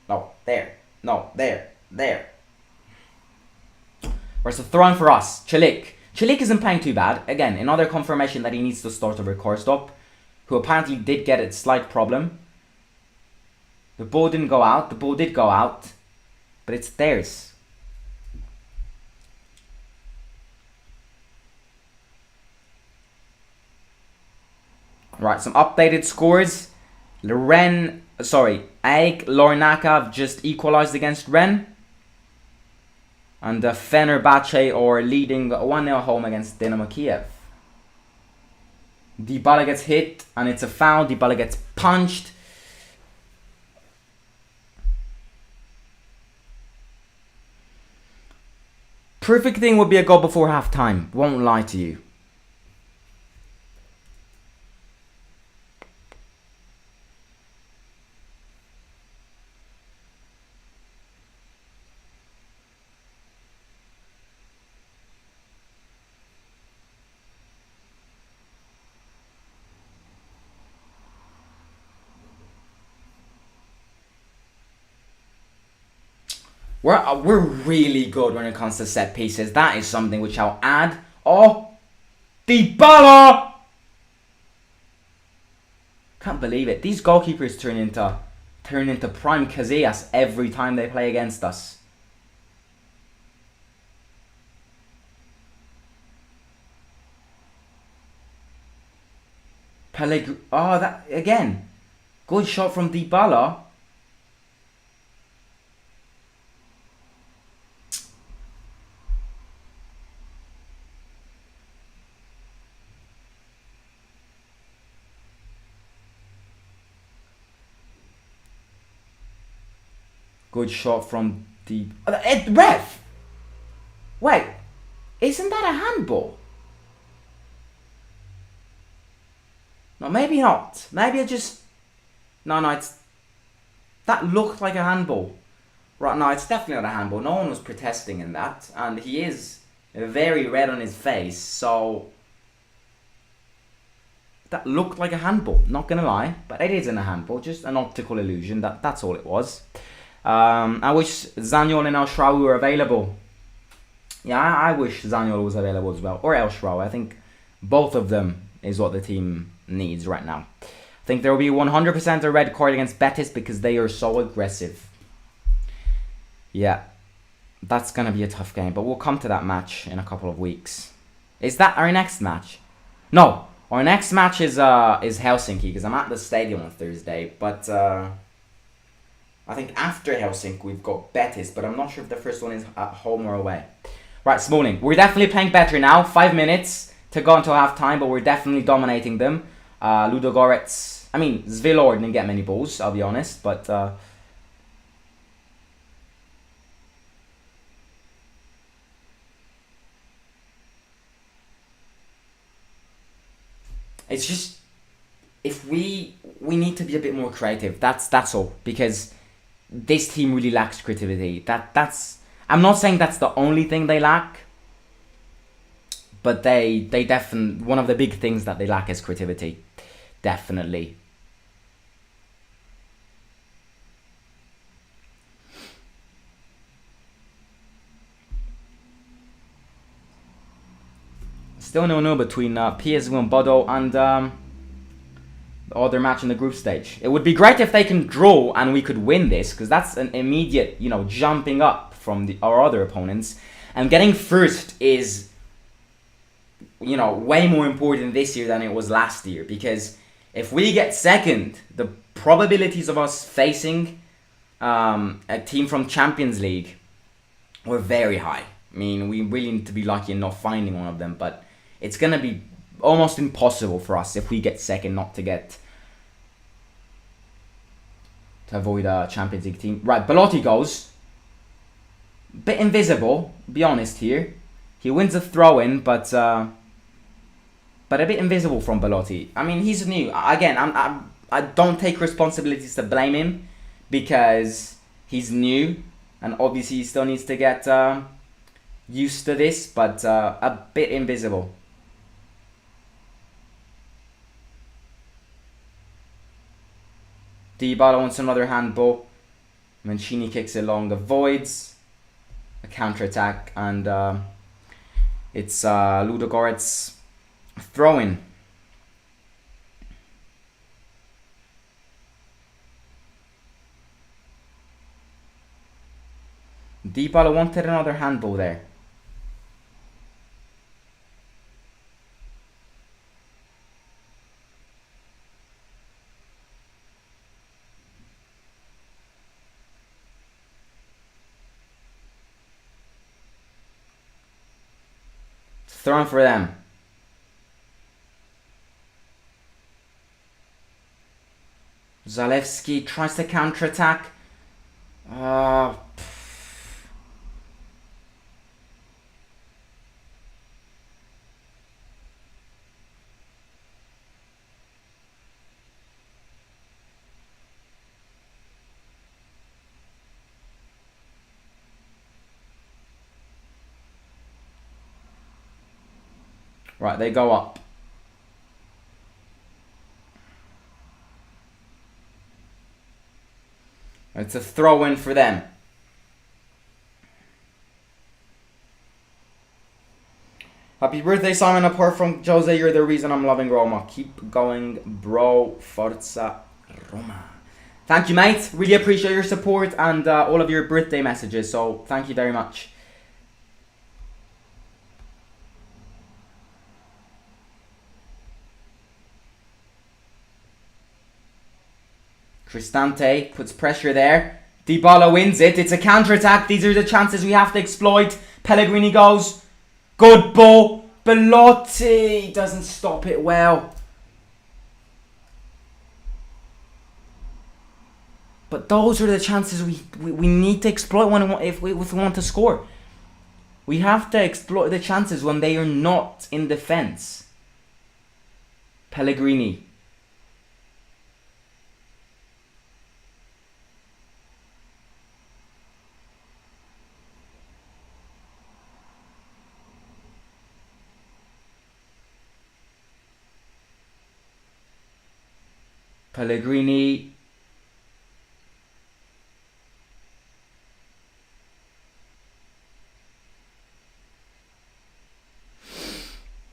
No, there. No, there. There. Right, so throw in for us. Celik. Celik isn't playing too bad. Again, another confirmation that he needs to start over Korstop, who apparently did get a slight problem. The ball didn't go out. The ball did go out. But it's theirs. Right, some updated scores. AEK Larnaca have just equalized against Rennes. And Fenerbahce are leading 1-0 home against Dynamo Kiev. Dybala gets hit and it's a foul. Dybala gets punched. Perfect thing would be a goal before half time. Won't lie to you. We're really good when it comes to set pieces. That is something which I'll add. Oh, Dybala! Can't believe it. These goalkeepers turn into prime Casillas every time they play against us. Oh, that again. Good shot from Dybala. Good shot from the... ref! Wait, isn't that a handball? No, maybe not. Maybe I just... No, it's... That looked like a handball. Right, no, it's definitely not a handball. No one was protesting in that. And he is very red on his face, so... That looked like a handball, not gonna lie. But it isn't a handball, just an optical illusion. That's all it was. I wish Zaniol and El Shraoui were available. Yeah, I wish Zaniol was available as well. Or El Shraoui. I think both of them is what the team needs right now. I think there will be 100% a red card against Betis because they are so aggressive. Yeah, that's going to be a tough game. But we'll come to that match in a couple of weeks. Is that our next match? No, our next match is Helsinki because I'm at the stadium on Thursday. But... I think after Helsinki we've got Betis, but I'm not sure if the first one is at home or away. Right, Smalling. We're definitely playing better now. 5 minutes to go until half time, but we're definitely dominating them. Ludogorets. I mean, Zvilor didn't get many balls, I'll be honest, but... It's just... If we need to be a bit more creative. That's all. Because... This team really lacks creativity. That's I'm not saying that's the only thing they lack, but they definitely, one of the big things that they lack is creativity. Definitely. Still 0-0 between PSV and Bodo and the other match in the group stage. It would be great if they can draw and we could win this, because that's an immediate, jumping up from our other opponents. And getting first is, way more important this year than it was last year. Because if we get second, the probabilities of us facing a team from Champions League were very high. I mean, we really need to be lucky in not finding one of them, but it's going to be almost impossible for us if we get second not to avoid a Champions League team. Right, Belotti goes. bit invisible, be honest here. He wins a throw-in, but a bit invisible from Belotti. I mean, he's new. Again, I don't take responsibilities to blame him because he's new and obviously he still needs to get used to this, but a bit invisible. Dybala wants another handball. Mancini kicks it long, avoids a counter-attack, and it's Ludogorets throw-in. Dybala wanted another handball there. Thrown for them. Zalewski tries to counter-attack. Right, they go up. It's a throw-in for them. Happy birthday, Simon. Apart from Jose, you're the reason I'm loving Roma. Keep going, bro. Forza Roma. Thank you, mate. Really appreciate your support and all of your birthday messages. So, thank you very much. Cristante puts pressure there. Dybala wins it. It's a counter-attack. These are the chances we have to exploit. Pellegrini goes. Good ball. Belotti doesn't stop it well. But those are the chances we need to exploit if we want to score. We have to exploit the chances when they are not in defense. Pellegrini. Pellegrini.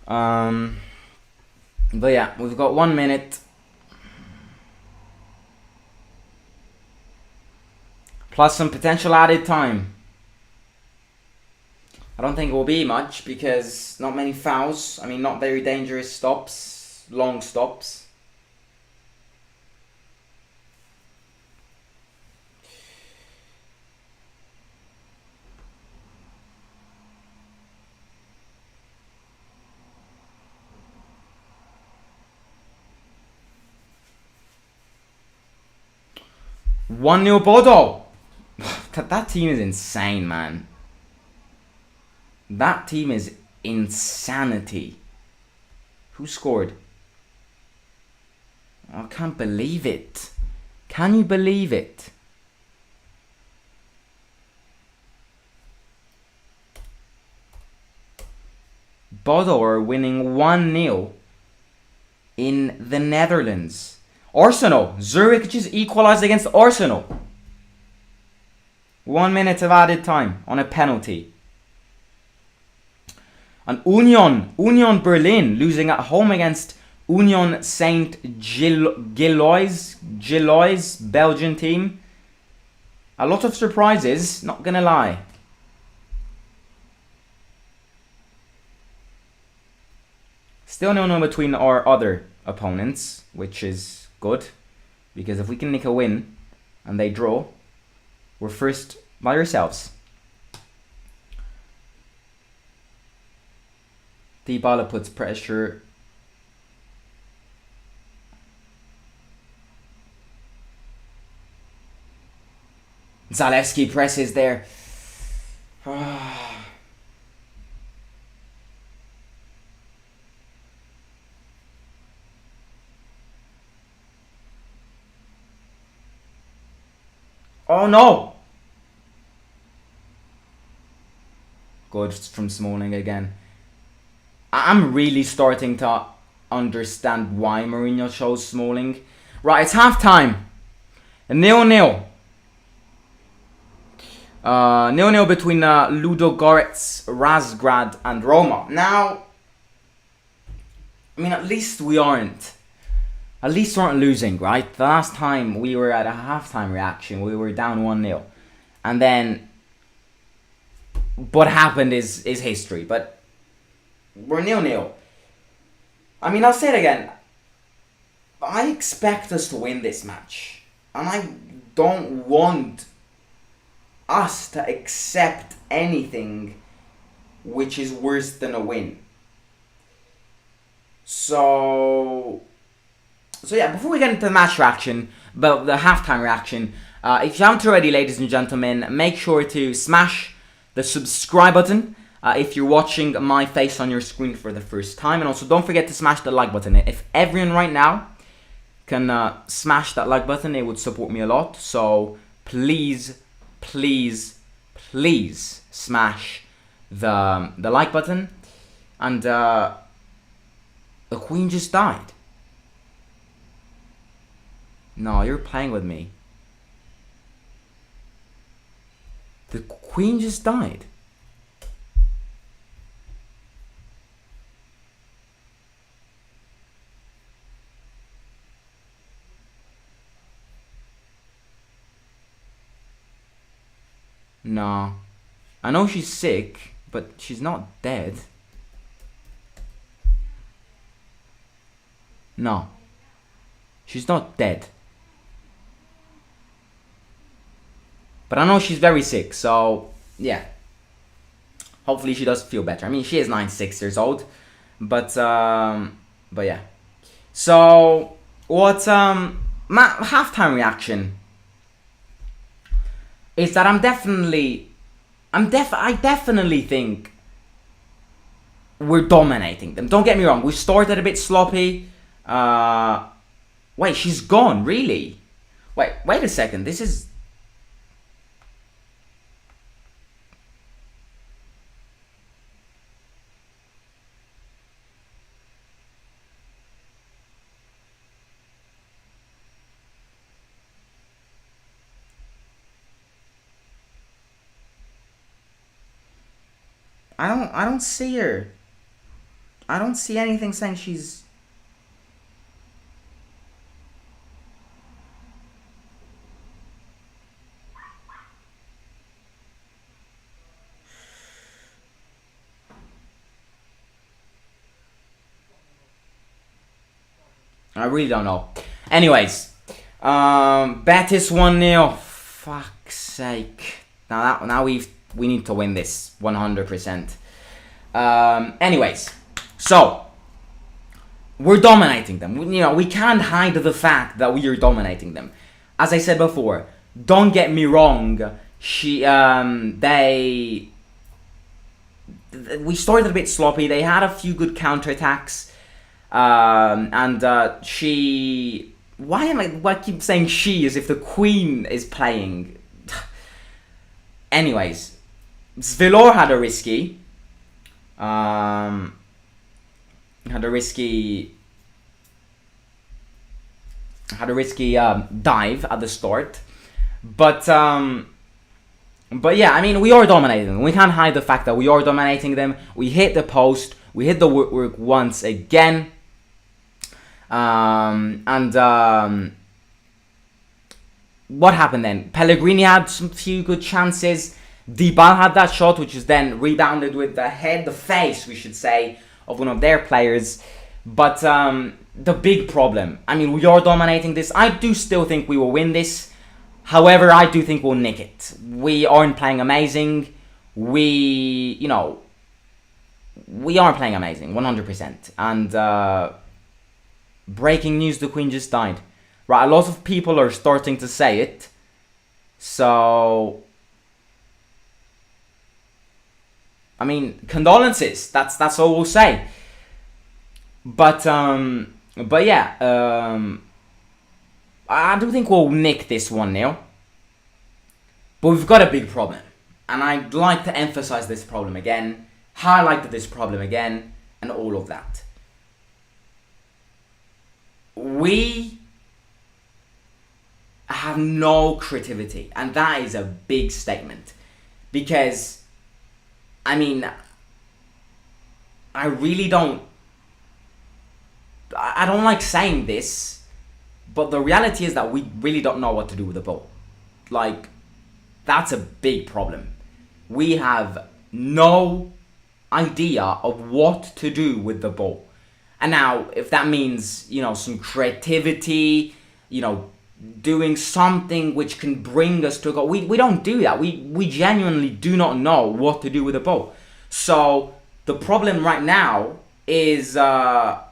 But yeah, we've got 1 minute. Plus some potential added time. I don't think it will be much because not many fouls. I mean, not very dangerous stops. Long stops. One 0 Bodo. That team is insane, man. That team is insanity. Who scored? I can't believe it. Can you believe it? Bodo are winning 1-0 in the Netherlands. Arsenal. Zurich just equalised against Arsenal. 1 minute of added time on a penalty. And Union Berlin losing at home against Union Saint Gilloise, Belgian team. A lot of surprises, not gonna lie. Still no between our other opponents, which is good, because if we can nick a win and they draw, we're first by ourselves. Dybala puts pressure. Zalewski presses there. Oh no! Good from Smalling again. I'm really starting to understand why Mourinho chose Smalling. Right, it's half time. 0-0. 0-0 between Ludogorets Razgrad and Roma. Now, I mean, at least we aren't losing, right? The last time we were at a halftime reaction, we were down 1-0. And then what happened is history. But we're 0-0. I mean, I'll say it again. I expect us to win this match. And I don't want us to accept anything which is worse than a win. So yeah, before we get into the match reaction, but the halftime reaction, if you haven't already, ladies and gentlemen, make sure to smash the subscribe button if you're watching my face on your screen for the first time. And also don't forget to smash the like button. If everyone right now can smash that like button, it would support me a lot. So please, please, please smash the like button. And the Queen just died. No, you're playing with me. The Queen just died. No. I know she's sick, but she's not dead. No. She's not dead. But I know she's very sick, so yeah. Hopefully she does feel better. I mean, she is 96 years old, but yeah. So what halftime reaction is that I definitely think we're dominating them. Don't get me wrong. We started a bit sloppy. Wait, she's gone, really? Wait a second. This is. I don't see her. I don't see anything saying she's. I really don't know. Anyways, Betis 1-0. Fuck's sake. Now we need to win this 100%. Anyways, so we're dominating them. We can't hide the fact that we are dominating them. As I said before, don't get me wrong. We started a bit sloppy. They had a few good counterattacks. Why keep saying she as if the Queen is playing? Anyways, Svilor had a risky dive at the start, but yeah, I mean, we are dominating them. We can't hide the fact that we are dominating them. We hit the post, we hit the woodwork once again, what happened then? Pellegrini had some few good chances. Dybala had that shot, which is then rebounded with the face, we should say, of one of their players. But the big problem, I mean, we are dominating this. I do still think we will win this. However, I do think we'll nick it. We aren't playing amazing. We aren't playing amazing, 100%. And breaking news, the Queen just died. Right, a lot of people are starting to say it. So, I mean, condolences. That's all we'll say. But yeah, I do think we'll nick this 1-0. But we've got a big problem. And I'd like to emphasize this problem again, highlight this problem again, and all of that. We have no creativity, and that is a big statement. Because, I mean, I really don't like saying this, but the reality is that we really don't know what to do with the ball. Like, that's a big problem. We have no idea of what to do with the ball. And now, if that means, some creativity, doing something which can bring us to a goal, we don't do that. We genuinely do not know what to do with the ball. So, the problem right now is the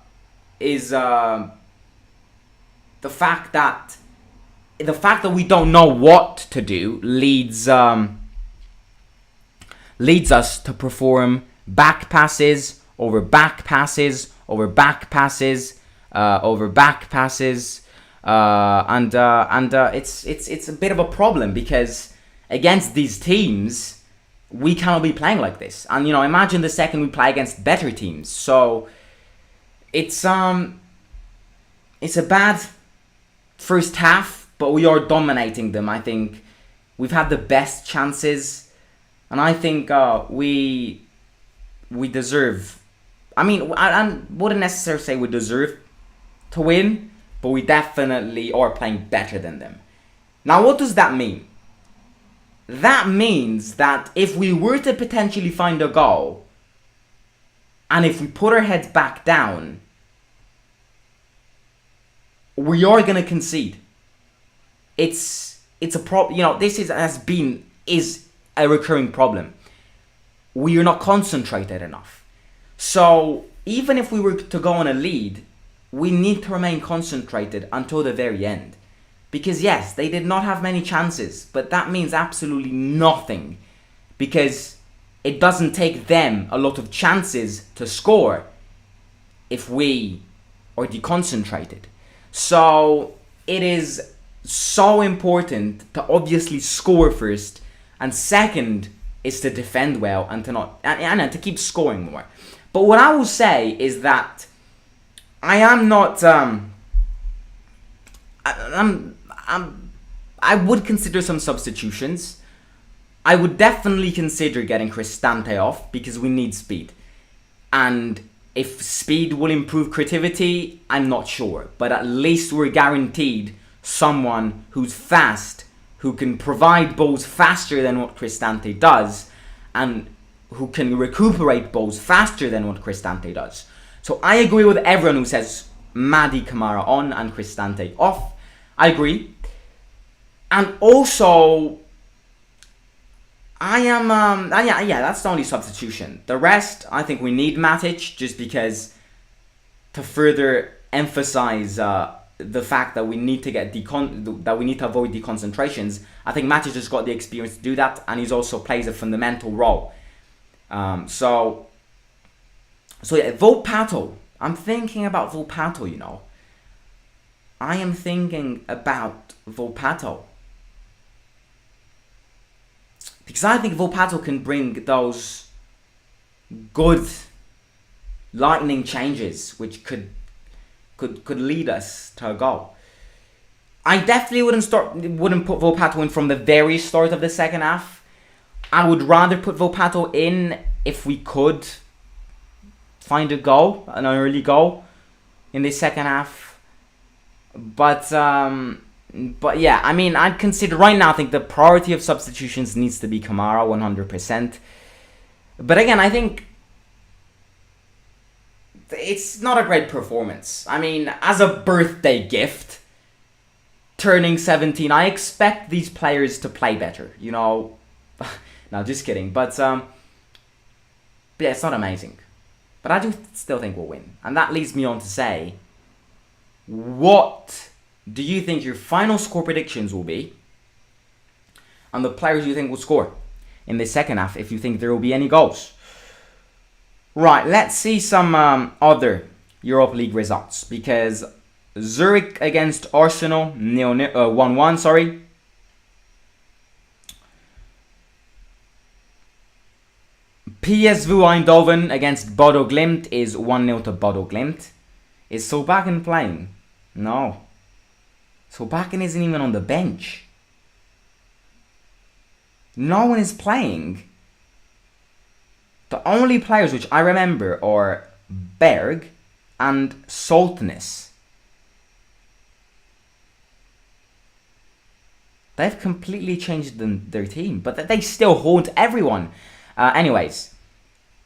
fact that we don't know what to do leads us to perform back passes over back passes over back passes over back passes, and it's a bit of a problem, because against these teams we cannot be playing like this. And imagine the second we play against better teams. So it's a bad first half, but we are dominating them. I think we've had the best chances, and I think we deserve. I mean, I wouldn't necessarily say we deserve to win, but we definitely are playing better than them. Now, what does that mean? That means that if we were to potentially find a goal, and if we put our heads back down, we are going to concede. It's a problem. This is a recurring problem. We are not concentrated enough. So even if we were to go on a lead, we need to remain concentrated until the very end. Because yes, they did not have many chances, but that means absolutely nothing, because it doesn't take them a lot of chances to score if we are deconcentrated. So it is so important to obviously score first, and second is to defend well and to keep scoring more. But what I will say is that I am not. I would consider some substitutions. I would definitely consider getting Cristante off, because we need speed. And if speed will improve creativity, I'm not sure. But at least we're guaranteed someone who's fast, who can provide balls faster than what Cristante does, and who can recuperate balls faster than what Cristante does. So I agree with everyone who says Mady Camara on and Cristante off. I agree. And also, I am, that's the only substitution. The rest, I think we need Matic, just because to further emphasize the fact that we need to avoid deconcentrations. I think Matic has got the experience to do that, and he's also plays a fundamental role. So yeah, Volpato. I'm thinking about Volpato, I am thinking about Volpato. Because I think Volpato can bring those good lightning changes which could lead us to a goal. I definitely wouldn't put Volpato in from the very start of the second half. I would rather put Volpato in if we could find an early goal in the second half. But yeah, I mean, I'd consider right now, I think the priority of substitutions needs to be Kamara 100%. But again, I think it's not a great performance. I mean, as a birthday gift, turning 17, I expect these players to play better, No, just kidding. But yeah, it's not amazing. But I do still think we'll win. And that leads me on to say, what do you think your final score predictions will be? And the players you think will score in the second half, if you think there will be any goals. Right, let's see some other Europa League results. Because Zurich against Arsenal, 1-1, sorry. PSV Eindhoven against Bodo Glimt is 1-0 to Bodo Glimt. Is Solbakken playing? No. Solbakken isn't even on the bench. No one is playing. The only players which I remember are Berg and Soltness. They've completely changed their team, but they still haunt everyone. Anyways,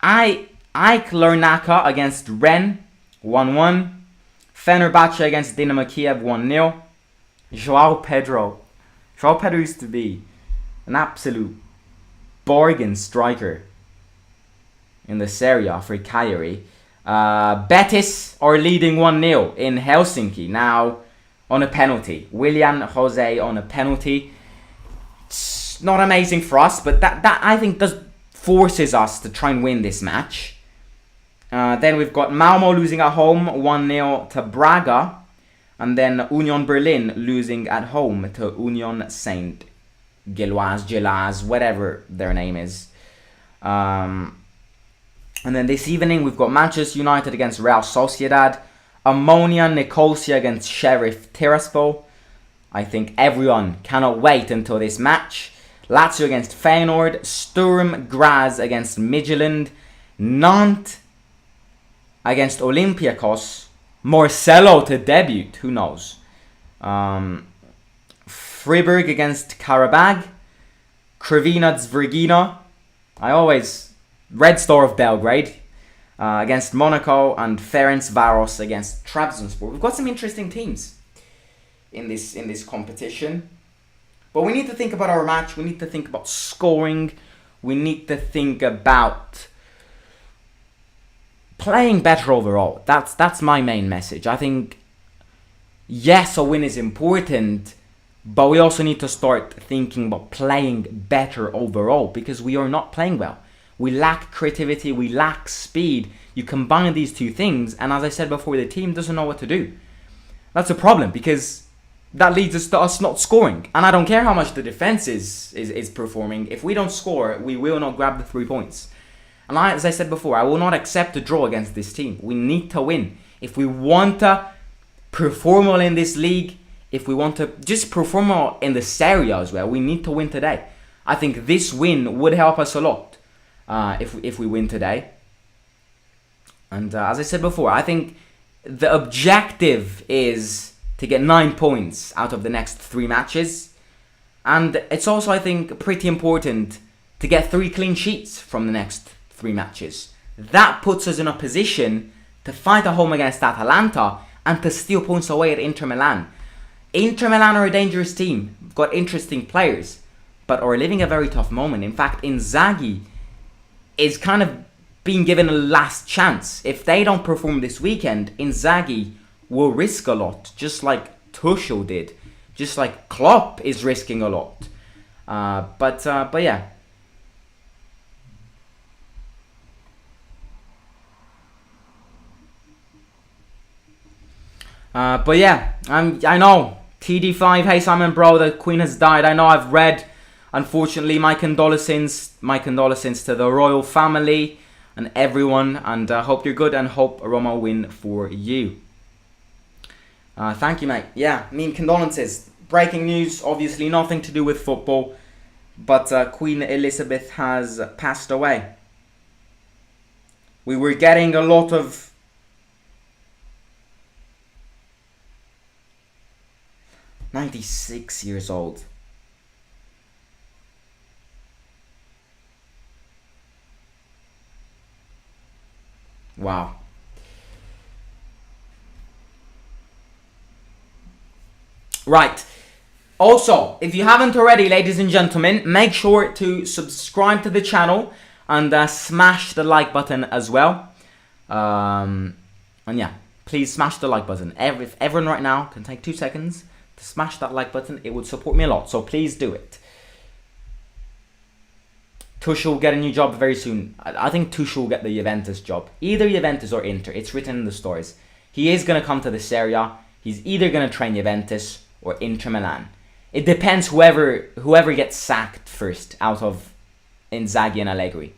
AEK Larnaca against Rennes, 1-1. Fenerbahce against Dynamo Kiev, 1-0. João Pedro. João Pedro used to be an absolute bargain striker in the Serie A for Cagliari. Betis are leading 1-0 in Helsinki. Now, on a penalty. Willian Jose on a penalty. It's not amazing for us, but that I think does forces us to try and win this match. Then we've got Malmo losing at home 1-0 to Braga. And then Union Berlin losing at home to Union Saint Gilloise, whatever their name is. And then this evening we've got Manchester United against Real Sociedad. Ammonia Nicosia against Sheriff Tiraspol. I think everyone cannot wait until this match. Lazio against Feyenoord. Sturm Graz against Midtjylland. Nantes against Olympiacos. Marcelo to debut. Who knows? Fribourg against Karabag. Crvena Zvergina. Red Star of Belgrade. Against Monaco, and Ferencvaros against Trabzonspor. We've got some interesting teams in this competition. But we need to think about our match. We need to think about scoring. We need to think about playing better overall. That's my main message. I think, yes, a win is important, but we also need to start thinking about playing better overall, because we are not playing well. We lack creativity, we lack speed. You combine these two things, and as I said before, the team doesn't know what to do. That's a problem, because that leads us to us not scoring. And I don't care how much the defense is performing. If we don't score, we will not grab the 3 points. And as I said before, I will not accept a draw against this team. We need to win. If we want to perform well in this league, if we want to just perform well in the Serie A as well, we need to win today. I think this win would help us a lot. If we win today. And as I said before, I think the objective is to get 9 points out of the next 3 matches. And it's also, I think, pretty important to get 3 clean sheets from the next 3 matches. That puts us in a position to fight at home against Atalanta and to steal points away at Inter Milan. Inter Milan are a dangerous team. We've got interesting players, but are living a very tough moment. In fact, Inzaghi is kind of being given a last chance. If they don't perform this weekend, Inzaghi will risk a lot, just like Tuchel did, just like Klopp is risking a lot. But yeah. But yeah, I know TD5. Hey Simon, bro, the Queen has died. I know. I've read. Unfortunately, my condolences to the royal family and everyone, and hope you're good and hope Roma win for you. Thank you, mate. Yeah, condolences. Breaking news, obviously nothing to do with football, but Queen Elizabeth has passed away. We were getting a lot of 96 years old. Wow. Right. Also, if you haven't already, ladies and gentlemen, make sure to subscribe to the channel and smash the like button as well. And yeah, please smash the like button. If everyone right now can take 2 seconds to smash that like button, it would support me a lot. So please do it. Tuchel will get a new job very soon. I think Tuchel will get the Juventus job. Either Juventus or Inter. It's written in the stories. He is going to come to the Serie A. He's either going to train Juventus or Inter Milan. It depends whoever gets sacked first out of Inzaghi and Allegri.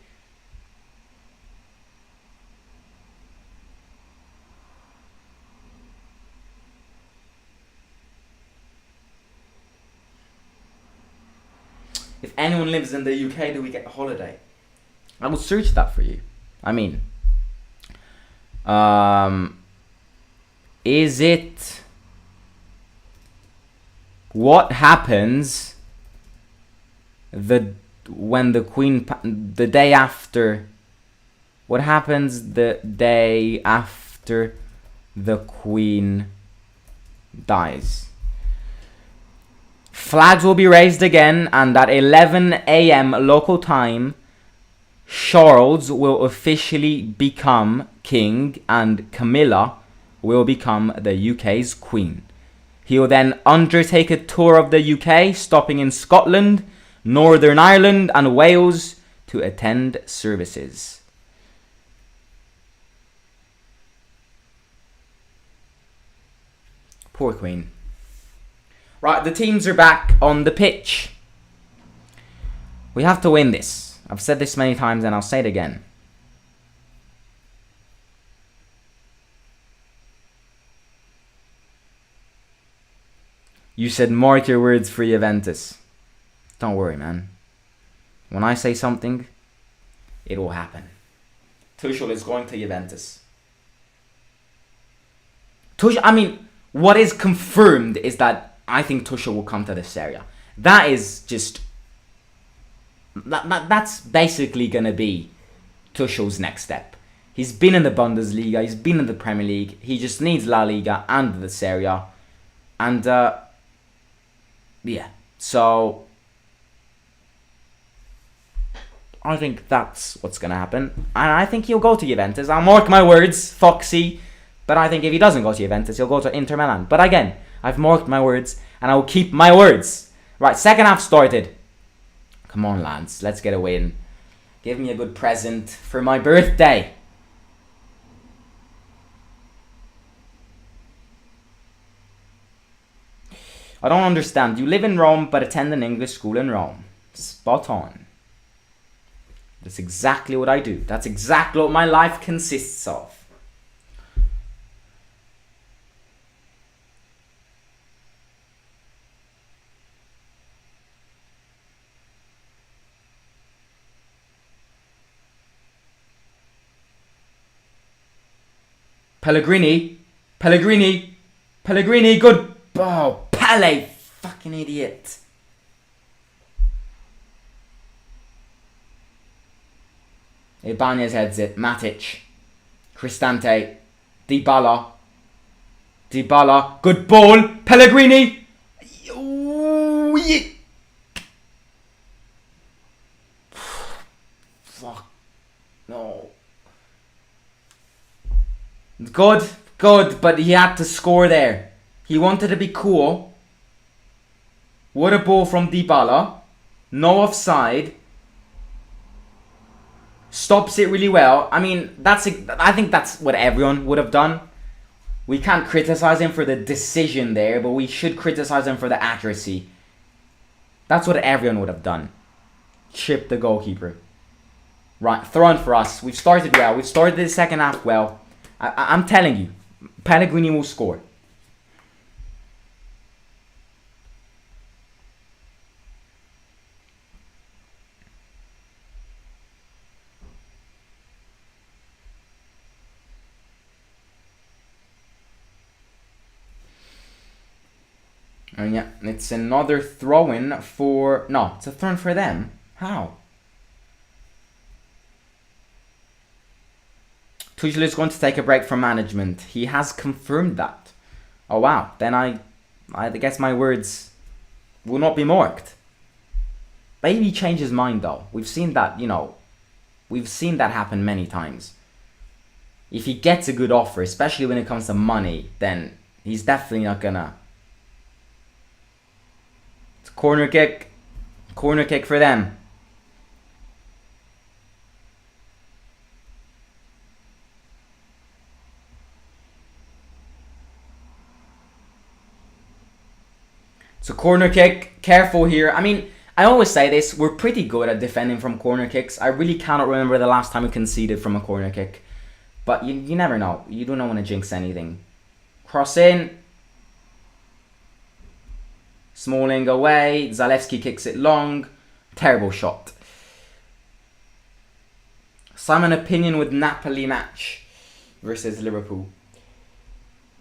If anyone lives in the UK, do we get a holiday? I will search that for you. I mean, is it... What happens when the Queen... The day after... What happens the day after the Queen dies? Flags will be raised again, and at 11 a.m. local time, Charles will officially become king and Camilla will become the UK's queen. He will then undertake a tour of the UK, stopping in Scotland, Northern Ireland and Wales to attend services. Poor Queen. Right, the teams are back on the pitch. We have to win this. I've said this many times and I'll say it again. You said mark your words for Juventus. Don't worry, man. When I say something, it will happen. Tuchel is going to Juventus. Tuchel, I mean... What is confirmed is that I think Tuchel will come to this area. That is just... That's basically going to be Tuchel's next step. He's been in the Bundesliga, he's been in the Premier League. He just needs La Liga and the Serie A. And, yeah. So, I think that's what's going to happen. And I think he'll go to Juventus. I'll mark my words, Foxy. But I think if he doesn't go to Juventus, he'll go to Inter Milan. But again, I've marked my words, and I will keep my words. Right, second half started. Come on, lads, let's get a win. Give me a good present for my birthday. I don't understand. You live in Rome, but attend an English school in Rome. Spot on. That's exactly what I do. That's exactly what my life consists of. Pellegrini, good. Oh, Pele, fucking idiot. Ibanez heads it. Matic, Cristante, Dybala, good ball. Pellegrini. Oh, yeah. Fuck. No. Good, but he had to score there. He wanted to be cool. What a ball from Dybala. No offside. Stops it really well. I mean, I think that's what everyone would have done. We can't criticize him for the decision there, but we should criticize him for the accuracy. That's what everyone would have done. Chip the goalkeeper. Right, throw in for us. We've started well. We've started the second half well. I'm telling you, Pellegrini will score. And yeah, it's another throw-in for... No, it's a throw-in for them. How? Tuchel is going to take a break from management. He has confirmed that. Oh wow, then I guess my words will not be marked. Maybe he changed his mind though. We've seen that, we've seen that happen many times. If he gets a good offer, especially when it comes to money, then he's definitely not gonna... It's a corner kick for them. So corner kick, careful here. I mean, I always say this, we're pretty good at defending from corner kicks. I really cannot remember the last time we conceded from a corner kick. But you never know. You do not want to jinx anything. Cross in. Smalling away. Zalewski kicks it long. Terrible shot. Simon, opinion with Napoli match versus Liverpool.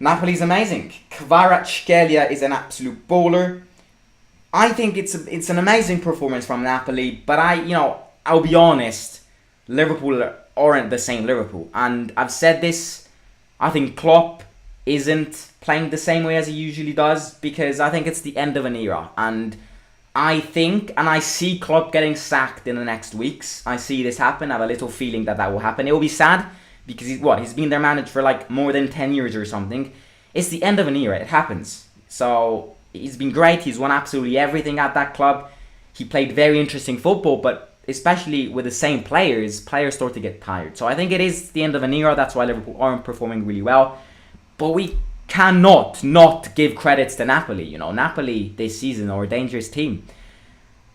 Napoli's amazing. Kvaratskhelia is an absolute baller. I think it's an amazing performance from Napoli, but I'll be honest, Liverpool aren't the same Liverpool. And I've said this, I think Klopp isn't playing the same way as he usually does, because I think it's the end of an era. And I think, and I see Klopp getting sacked in the next weeks. I see this happen. I have a little feeling that will happen. It will be sad, because he's been their manager for like more than 10 years or something. It's the end of an era. It happens. So he's been great. He's won absolutely everything at that club. He played very interesting football, but especially with the same players start to get tired. So I think it is the end of an era. That's why Liverpool aren't performing really well. But we cannot not give credits to Napoli. Napoli this season are a dangerous team.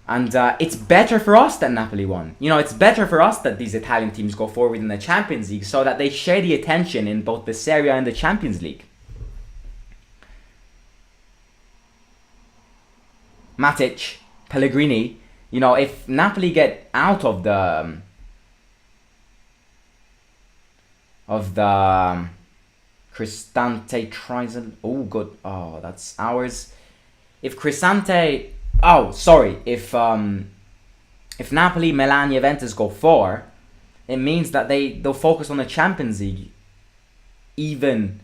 And it's better for us that Napoli won. It's better for us that these Italian teams go forward in the Champions League, so that they share the attention in both the Serie A and the Champions League. Matic, Pellegrini. If Napoli get out of the Cristante Trizon. Oh, good. Oh, that's ours. If Cristante. Oh, sorry. If Napoli, Milan, Juventus go 4, it means that they'll focus on the Champions League even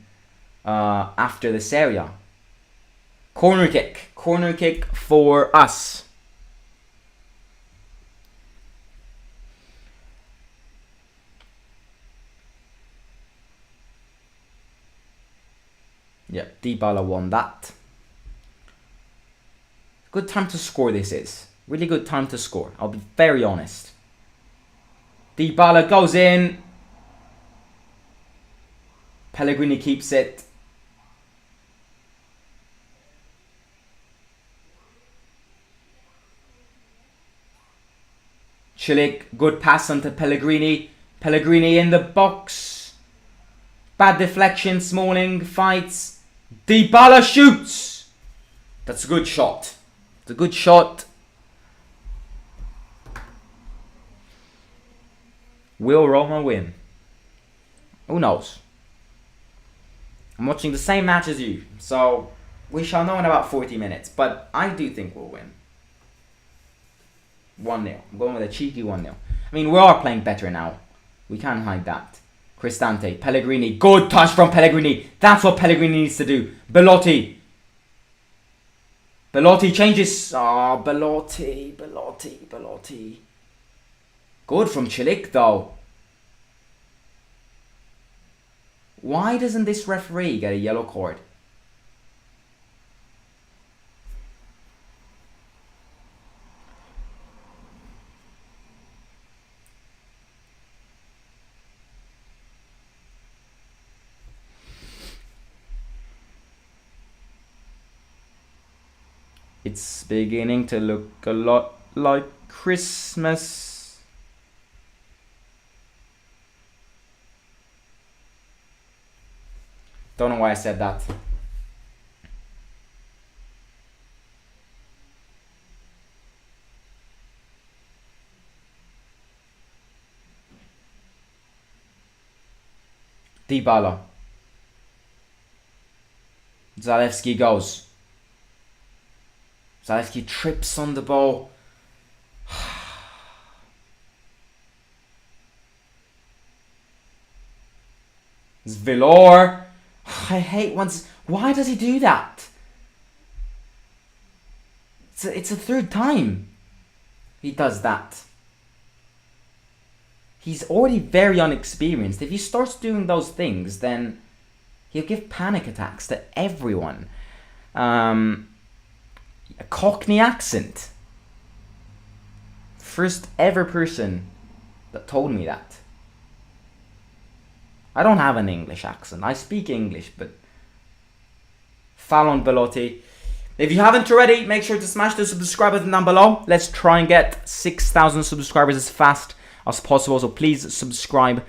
after the Serie A. Corner kick for us. Yeah, Dybala won that. Good time to score this is. Really good time to score. I'll be very honest. Dybala goes in. Pellegrini keeps it. Chilik, good pass onto Pellegrini. Pellegrini in the box. Bad deflection, Smalling fights. Dybala shoots. That's a good shot. It's a good shot. Will Roma win? Who knows? I'm watching the same match as you, so we shall know in about 40 minutes. But I do think we'll win. 1-0. I'm going with a cheeky 1-0. I mean, we are playing better now. We can't hide that. Cristante, Pellegrini. Good touch from Pellegrini. That's what Pellegrini needs to do. Belotti. Belotti changes. Oh, Belotti. Good from Chilik, though. Why doesn't this referee get a yellow card? It's beginning to look a lot like Christmas. Don't know why I said that. Dybala. Zalewski goes. Zalewski trips on the ball. It's Villar. I hate once. Why does he do that? It's a third time he does that. He's already very unexperienced. If he starts doing those things, then he'll give panic attacks to everyone. A Cockney accent. First ever person that told me that. I don't have an English accent. I speak English, but foul on Belotti. If you haven't already, make sure to smash the subscribe button down below. Let's try and get 6,000 subscribers as fast as possible. So please subscribe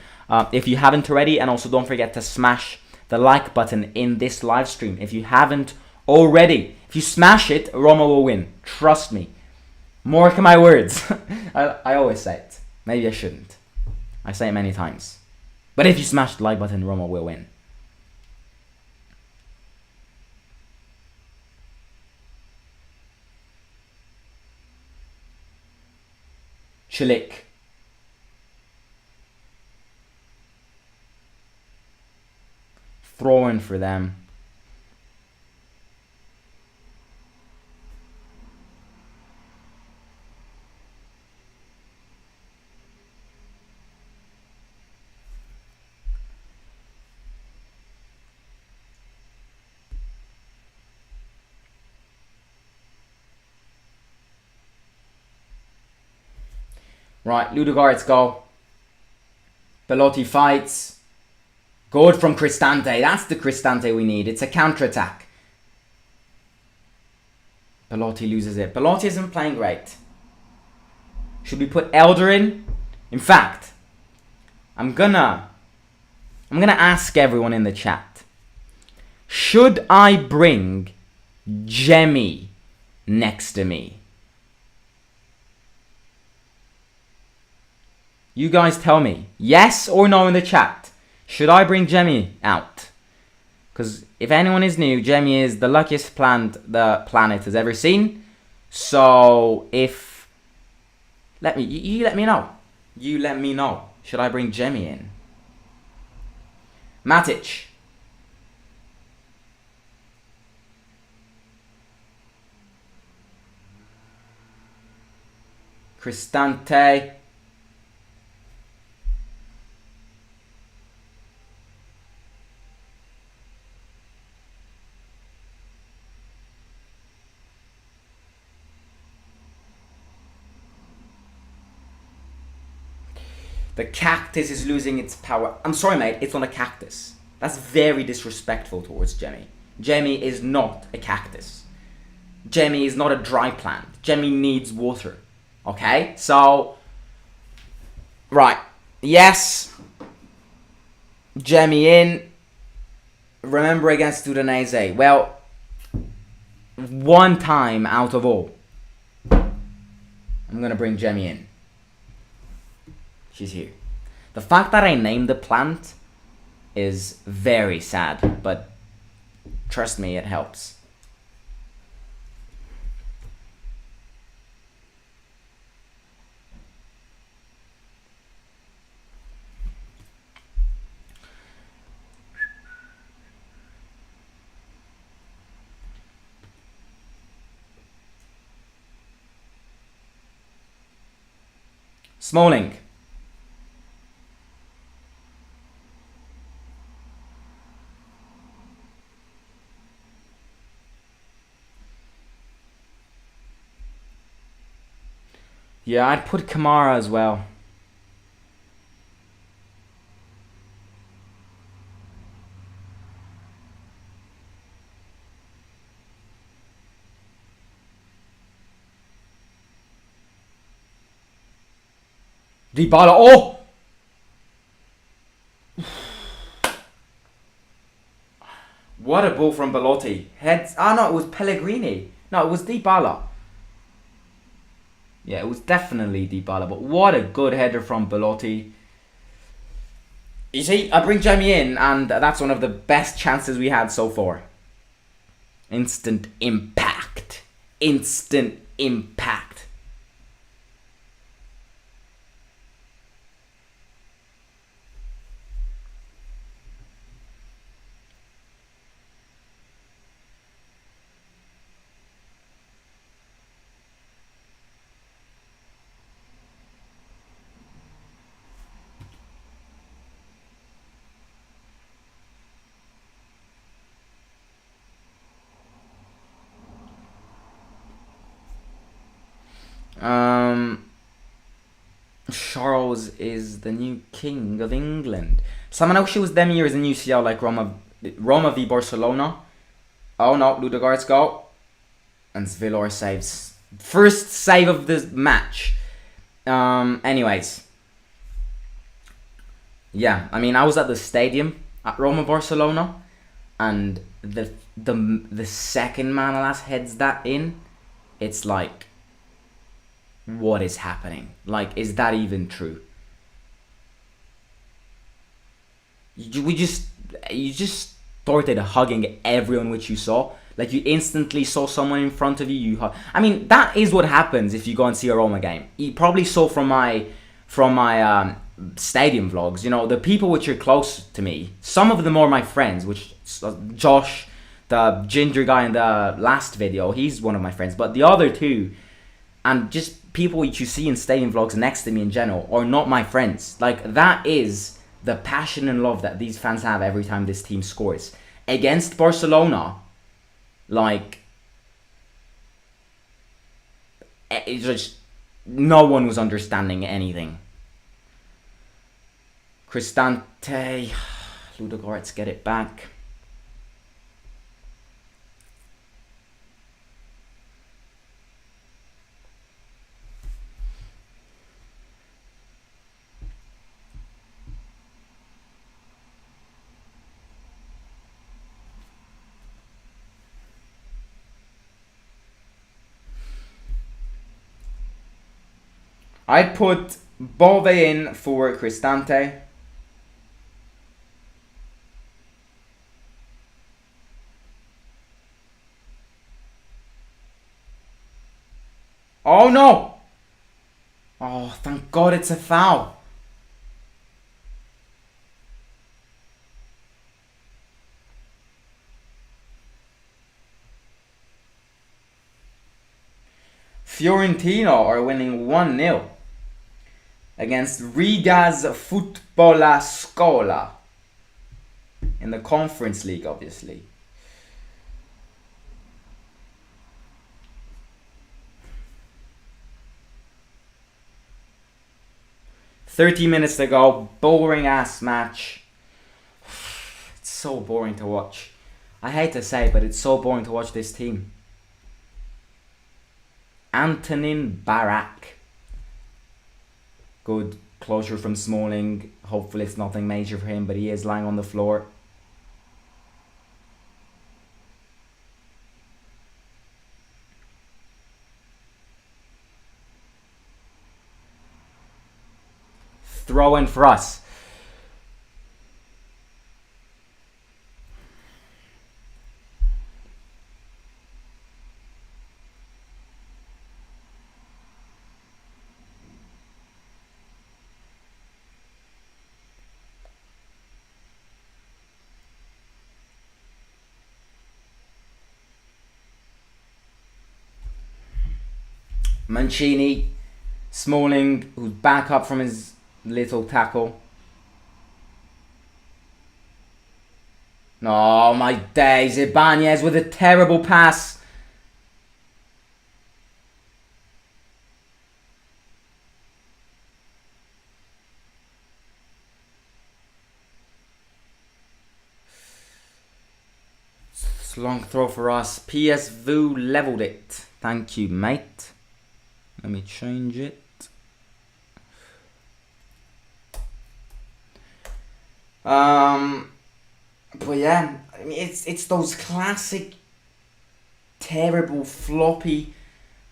if you haven't already. And also don't forget to smash the like button in this live stream if you haven't already. If you smash it, Roma will win. Trust me. Mark my words. I always say it. Maybe I shouldn't. I say it many times. But if you smash the like button, Roma will win. Chilik. Throw in for them. Right, Ludogorets go. Belotti fights. Good from Cristante. That's the Cristante we need. It's a counter-attack. Belotti loses it. Belotti isn't playing great. Should we put Elder in? In fact, I'm gonna ask everyone in the chat. Should I bring Jemmy next to me? You guys tell me. Yes or no in the chat. Should I bring Jemmy out? Because if anyone is new, Jemmy is the luckiest plant the planet has ever seen. So if... You let me know. You let me know. Should I bring Jemmy in? Matic. Cristante. The cactus is losing its power. I'm sorry, mate. It's not a cactus. That's very disrespectful towards Jemmy. Jemmy is not a cactus. Jemmy is not a dry plant. Jemmy needs water. Okay? So... Right. Yes. Jemmy in. Remember against Udinese. Well, one time out of all, I'm going to bring Jemmy in. She's here. The fact that I named the plant is very sad, but trust me, it helps. Smalling. Yeah, I'd put Kamara as well. Dybala. Oh! What a ball from Belotti. Heads. Ah, no, it was Pellegrini. No, it was Dybala. Yeah, it was definitely Dybala, but what a good header from Belotti. You see, I bring Jamie in, and that's one of the best chances we had so far. Instant impact. Instant impact. Charles is the new king of England. Someone else was them years in UCL like Roma v Barcelona. Oh no, Ludogorets go. And Svilor saves. First save of the match. Anyways. Yeah, I mean I was at the stadium at Roma Barcelona, and the second Manolas heads that in, it's like what is happening? Like, is that even true? You just started hugging everyone which you saw. Like, you instantly saw someone in front of you. I mean, that is what happens if you go and see a Roma game. You probably saw from my stadium vlogs. You know, the people which are close to me. Some of them are my friends. Which Josh, the ginger guy in the last video, he's one of my friends. But the other two, and just people which you see in stadium vlogs next to me in general, are not my friends. Like, that is the passion and love that these fans have every time this team scores. Against Barcelona, like, it's just, no one was understanding anything. Cristante, Ludogorets get it back. I'd put Bove in for Cristante. Oh no! Oh, thank God it's a foul. Fiorentina are winning 1-0 against Riga's Footballa Scola in the Conference League, obviously. "30 minutes to go, boring ass match." It's so boring to watch. I hate to say it, but it's so boring to watch this team. Antonin Barak. Good closure from Smalling. Hopefully it's nothing major for him, but he is lying on the floor. Throw in for us. Mancini, Smalling, who's back up from his little tackle. Oh my days, Ibanez with a terrible pass. It's a long throw for us. PSV leveled it. Thank you, mate. Let me change it. But yeah, I mean, it's those classic terrible floppy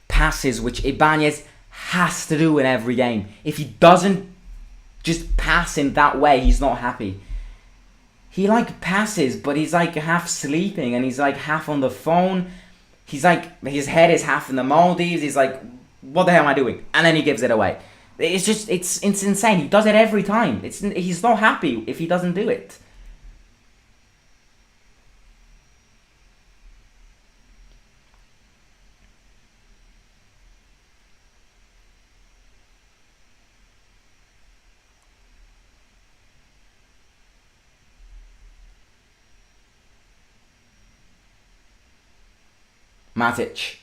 passes which Ibanez has to do in every game. If he doesn't just pass in that way, he's not happy. He like passes, but he's like half sleeping and he's like half on the phone. He's like, his head is half in the Maldives. He's like, what the hell am I doing? And then he gives it away. It's just, it's insane. He does it every time. He's not happy if he doesn't do it. Matic,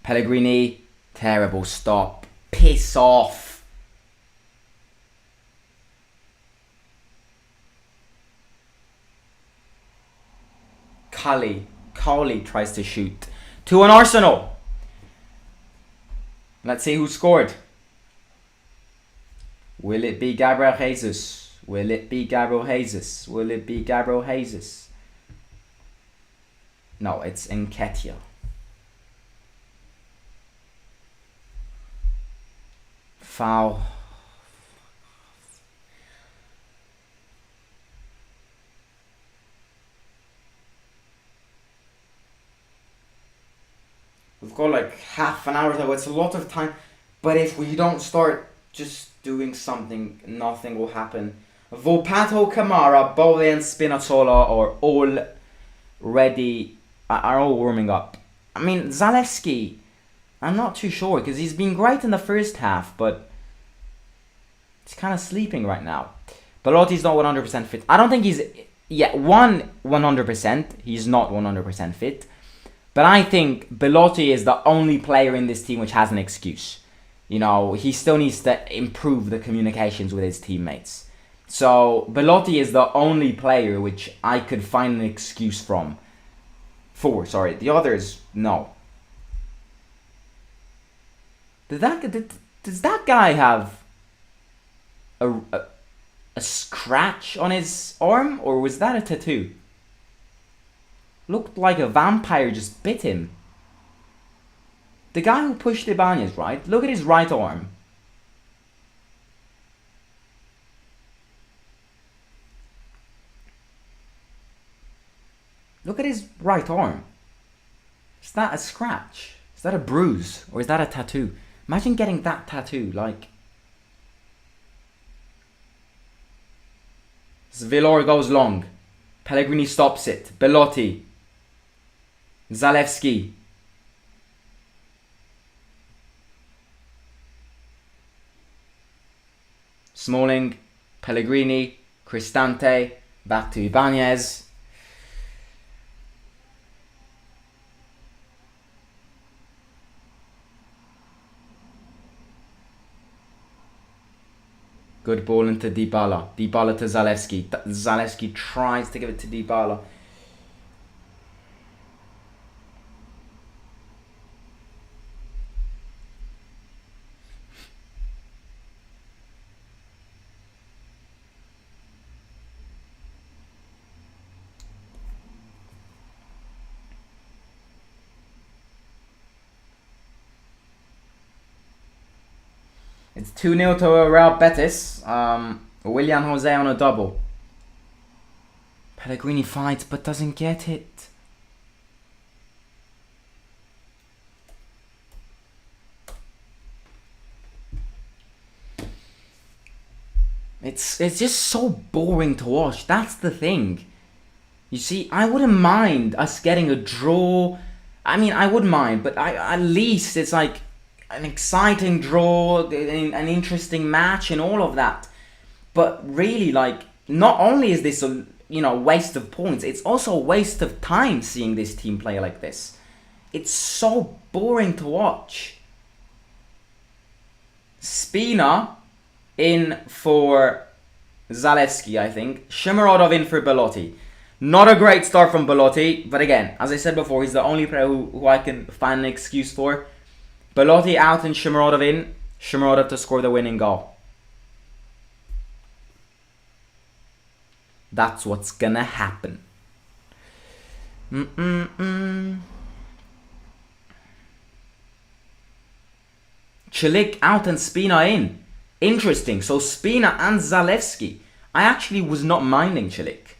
Pellegrini, terrible stop. Piss off. Coley tries to shoot. 2-1 Arsenal. Let's see who scored. Will it be Gabriel Jesus? Will it be Gabriel Jesus? Will it be Gabriel Jesus? No, it's Nketiah. Foul. We've got like half an hour to go. It's a lot of time. But if we don't start just doing something, nothing will happen. Volpato, Kamara, Bole and Spinazzola are all warming up. I mean, Zalewski, I'm not too sure because he's been great in the first half, but he's kind of sleeping right now. Belotti's not 100% fit. I don't think he's... Yeah, 100%. He's not 100% fit. But I think Belotti is the only player in this team which has an excuse. You know, he still needs to improve the communications with his teammates. So, Belotti is the only player which I could find an excuse for. The others, no. Does that guy have a scratch on his arm? Or was that a tattoo? Looked like a vampire just bit him. The guy who pushed Ibanez, right? Look at his right arm. Look at his right arm. Is that a scratch? Is that a bruise? Or is that a tattoo? Imagine getting that tattoo, like... Villar goes long. Pellegrini stops it. Belotti. Zalewski. Smalling. Pellegrini. Cristante. Back to Ibanez. Good ball into Dybala. Dybala to Zalewski. Zalewski tries to give it to Dybala. It's 2-0 to Real Betis. Willian Jose on a double. Pellegrini fights but doesn't get it. It's just so boring to watch. That's the thing. You see, I wouldn't mind us getting a draw. I mean, I wouldn't mind, but at least it's like an exciting draw, an interesting match and all of that. But really, like, not only is this a waste of points, it's also a waste of time seeing this team play like this. It's so boring to watch. Spina in for Zalewski, I think. Shomurodov in for Belotti. Not a great start from Belotti, but again, as I said before, he's the only player who I can find an excuse for. Belotti out and Shomurodov in. Shomurodov to score the winning goal. That's what's gonna happen. Chilik out and Spina in. Interesting. So Spina and Zalewski. I actually was not minding Chilik.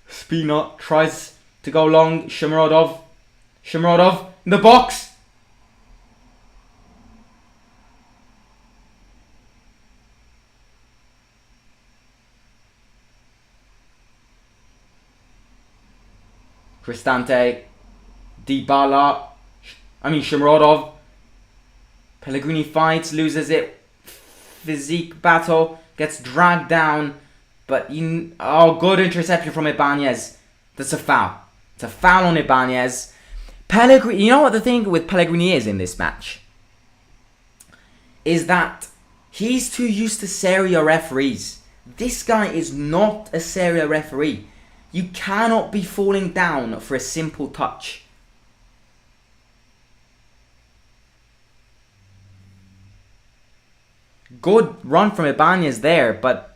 Spina tries to go long. Shomurodov in the box. Cristante. Shomurodov. Pellegrini fights, loses it. Physique battle. Gets dragged down. But, good interception from Ibanez. That's a foul. It's a foul on Ibanez. Pellegrini, you know what the thing with Pellegrini is in this match? Is that he's too used to Serie A referees. This guy is not a Serie A referee. You cannot be falling down for a simple touch. Good run from Ibanez there, but...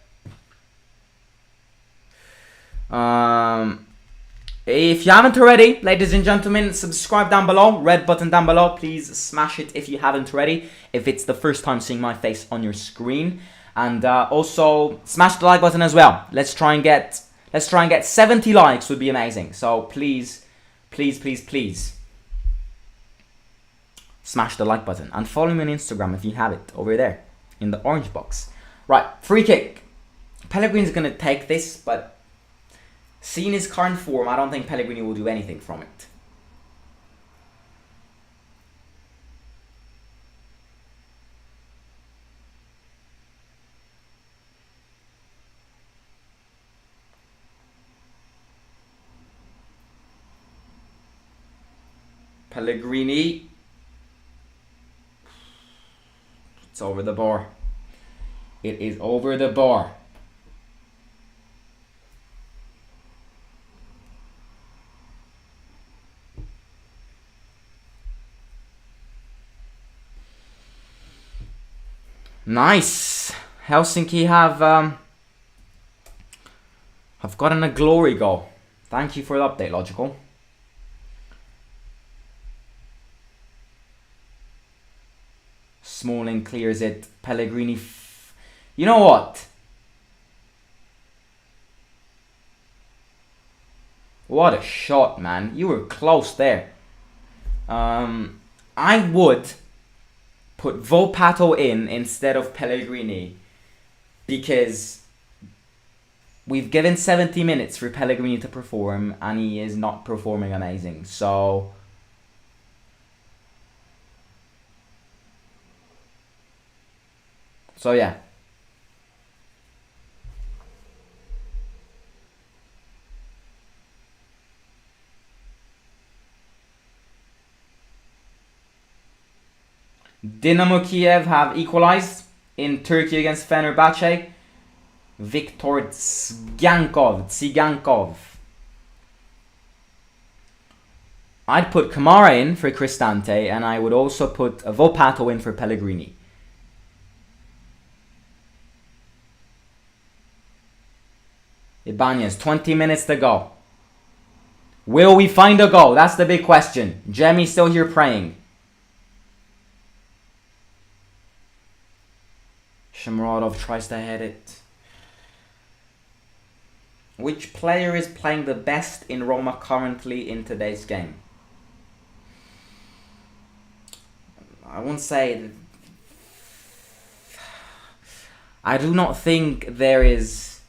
If you haven't already, ladies and gentlemen, subscribe down below. Red button down below. Please smash it if you haven't already. If it's the first time seeing my face on your screen. And also smash the like button as well. Let's try and get 70 likes would be amazing. So please, please, please, please smash the like button. And follow me on Instagram if you have it over there in the orange box. Right, free kick. Pellegrini's going to take this, but seeing his current form, I don't think Pellegrini will do anything from it. Pellegrini. It's over the bar. It is over the bar. Nice. Helsinki have gotten a glory goal. Thank you for the update, Logical. Smalling clears it. Pellegrini. You know what? What a shot, man. You were close there. I would put Volpato in instead of Pellegrini because we've given 70 minutes for Pellegrini to perform and he is not performing amazing. So yeah. Dynamo Kiev have equalized in Turkey against Fenerbahce. Viktor Tsigankov. I'd put Kamara in for Cristante and I would also put Volpato in for Pellegrini. Ibanez, 20 minutes to go. Will we find a goal? That's the big question. Jemmy's still here praying. Shmurodov tries to head it. Which player is playing the best in Roma currently in today's game? I won't say... I do not think there is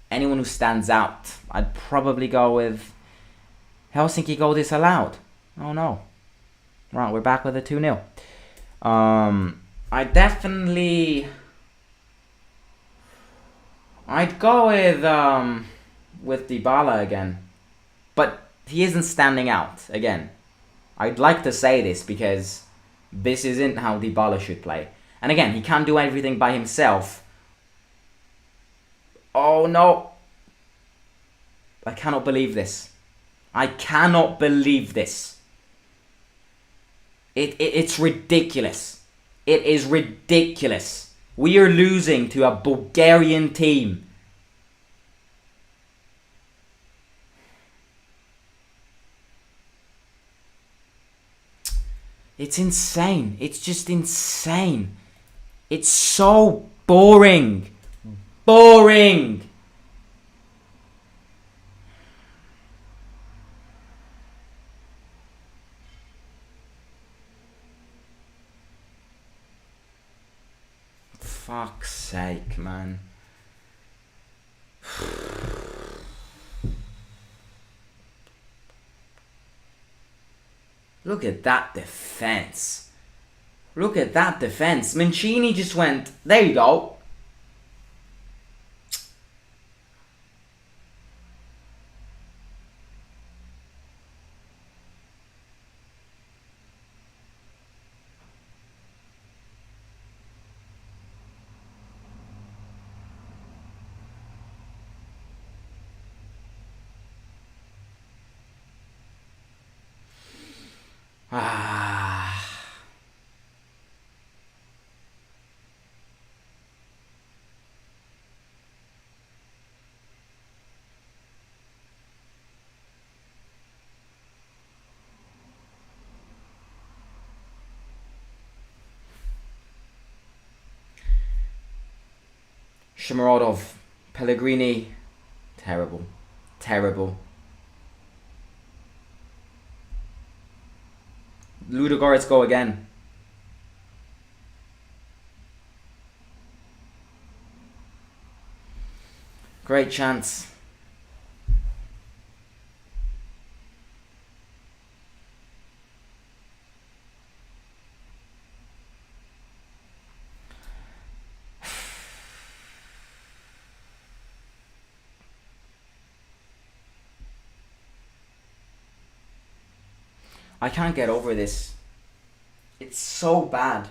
anyone who stands out. I'd probably go with Helsinki goal disallowed. Oh no. Right, we're back with a 2-0. I'd go with Dybala again. But he isn't standing out again. I'd like to say this because this isn't how Dybala should play. And again, he can't do everything by himself. Oh no. I cannot believe this. I cannot believe this. It's ridiculous. It is ridiculous. We are losing to a Bulgarian team. It's insane. It's just insane. It's so boring. Boring. Fuck's sake, man. Look at that defense. Look at that defense. Mancini just went, there you go. Shomurodov, Pellegrini, terrible, terrible. Ludogorets go again. Great chance. I can't get over this. It's so bad.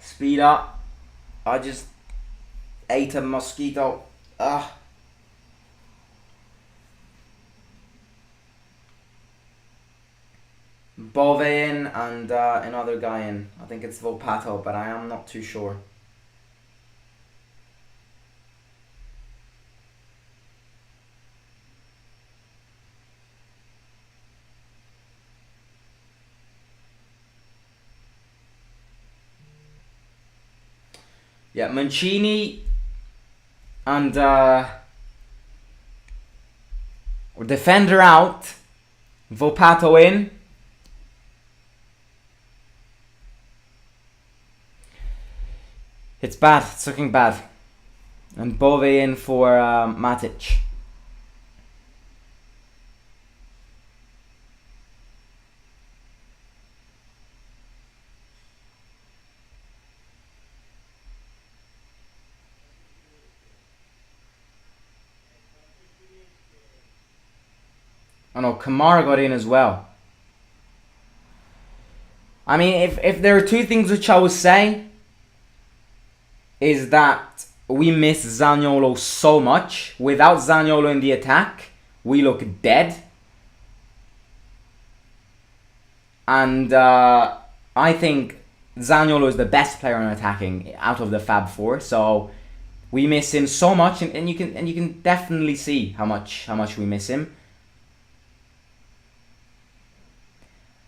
Speed up. I just ate a mosquito. Ugh. Bove in and another guy in. I think it's Volpato, but I am not too sure. Yeah, Mancini and defender out. Volpato in. It's bad. It's looking bad. And Bove in for Matic. Oh no, Kamara got in as well. I mean, if there are two things which I would say, is that we miss Zaniolo so much. Without Zaniolo in the attack, we look dead. And I think Zaniolo is the best player in attacking out of the Fab Four. So we miss him so much, and you can definitely see how much we miss him.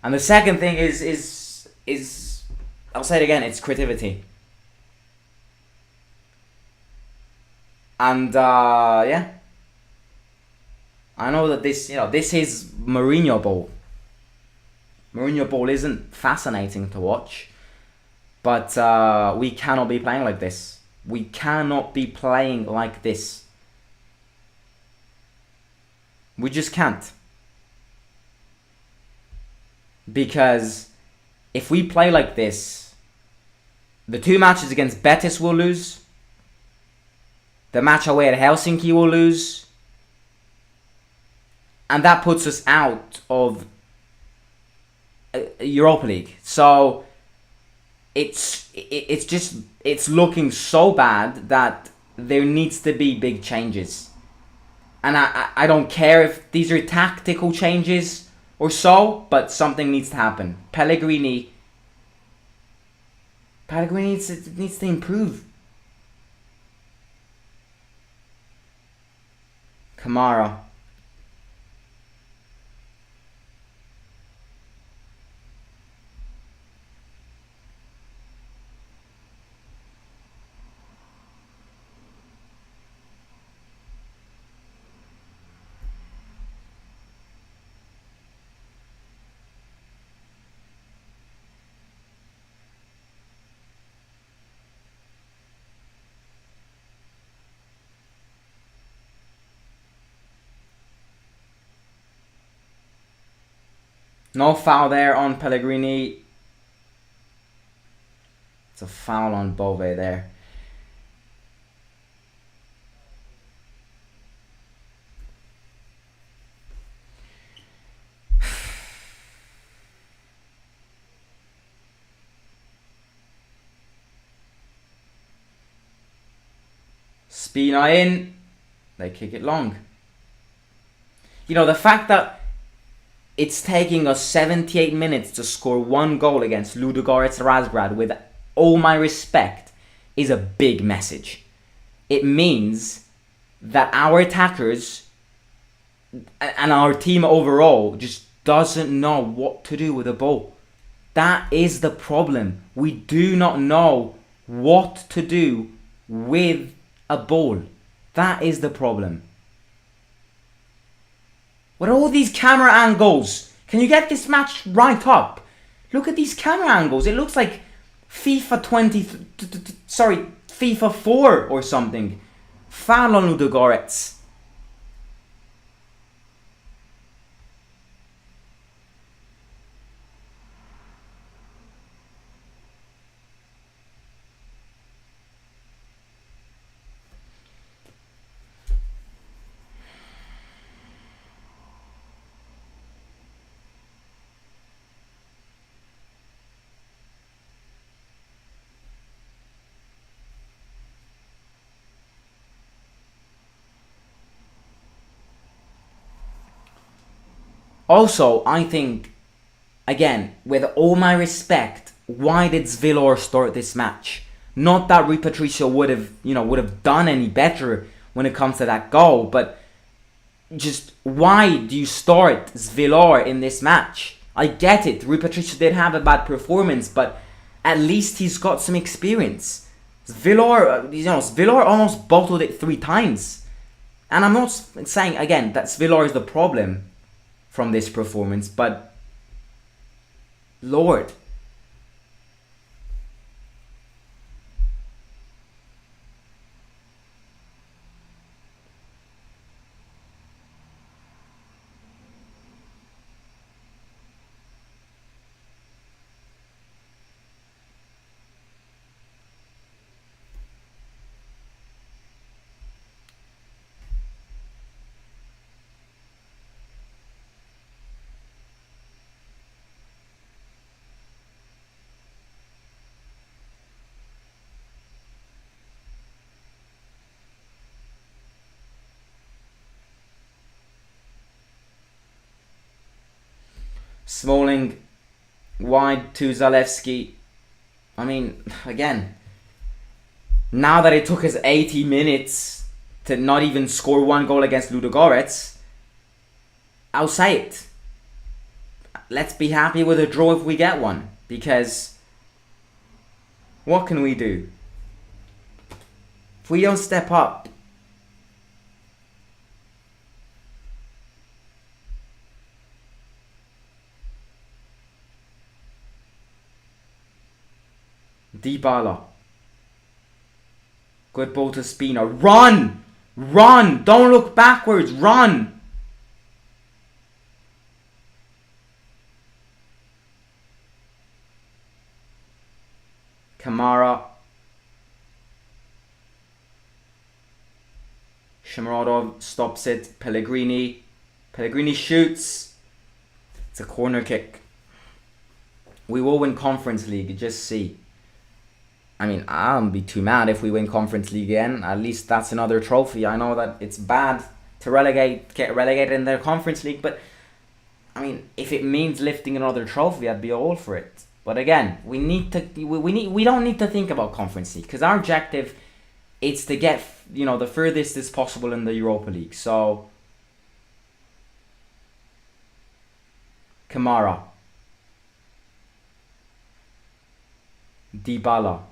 And the second thing is I'll say it again, it's creativity. And yeah, I know that this is Mourinho ball. Mourinho ball isn't fascinating to watch, but we cannot be playing like this. We cannot be playing like this. We just can't. Because if we play like this, the two matches against Betis will lose. The match away at Helsinki will lose. And that puts us out of Europa League. So it's looking so bad that there needs to be big changes. And I don't care if these are tactical changes or so, but something needs to happen. Pellegrini needs to improve. Kamara. No foul there on Pellegrini. It's a foul on Bove there. Spina in. They kick it long. You know, the fact that it's taking us 78 minutes to score one goal against Ludogorets Razgrad with all my respect, is a big message. It means that our attackers and our team overall just doesn't know what to do with the ball. That is the problem. We do not know what to do with a ball. That is the problem. What are all these camera angles? Can you get this match right up? Look at these camera angles. It looks like FIFA 4 or something. Foul on Ludogorets. Also, I think, again, with all my respect, why did Svilor start this match? Not that Rui Patricio would have done any better when it comes to that goal, but just why do you start Svilor in this match? I get it, Rui Patricio did have a bad performance, but at least he's got some experience. Svilor almost bottled it 3 times. And I'm not saying, again, that Svilor is the problem from this performance, but Lord. Smalling wide to Zalewski. I mean, again, now that it took us 80 minutes to not even score 1 goal against Ludogorets, I'll say it. Let's be happy with a draw if we get one, because what can we do? If we don't step up, Dybala. Good ball to Spina. Run! Run! Don't look backwards. Run! Kamara. Shamarodov stops it. Pellegrini. Pellegrini shoots. It's a corner kick. We will win Conference League. Just see. I mean, I wouldn't be too mad if we win Conference League again. At least that's another trophy. I know that it's bad to get relegated in the Conference League, but I mean, if it means lifting another trophy, I'd be all for it. But again, we don't need to think about Conference League, because our objective is to get the furthest as possible in the Europa League. So Kamara, Dybala.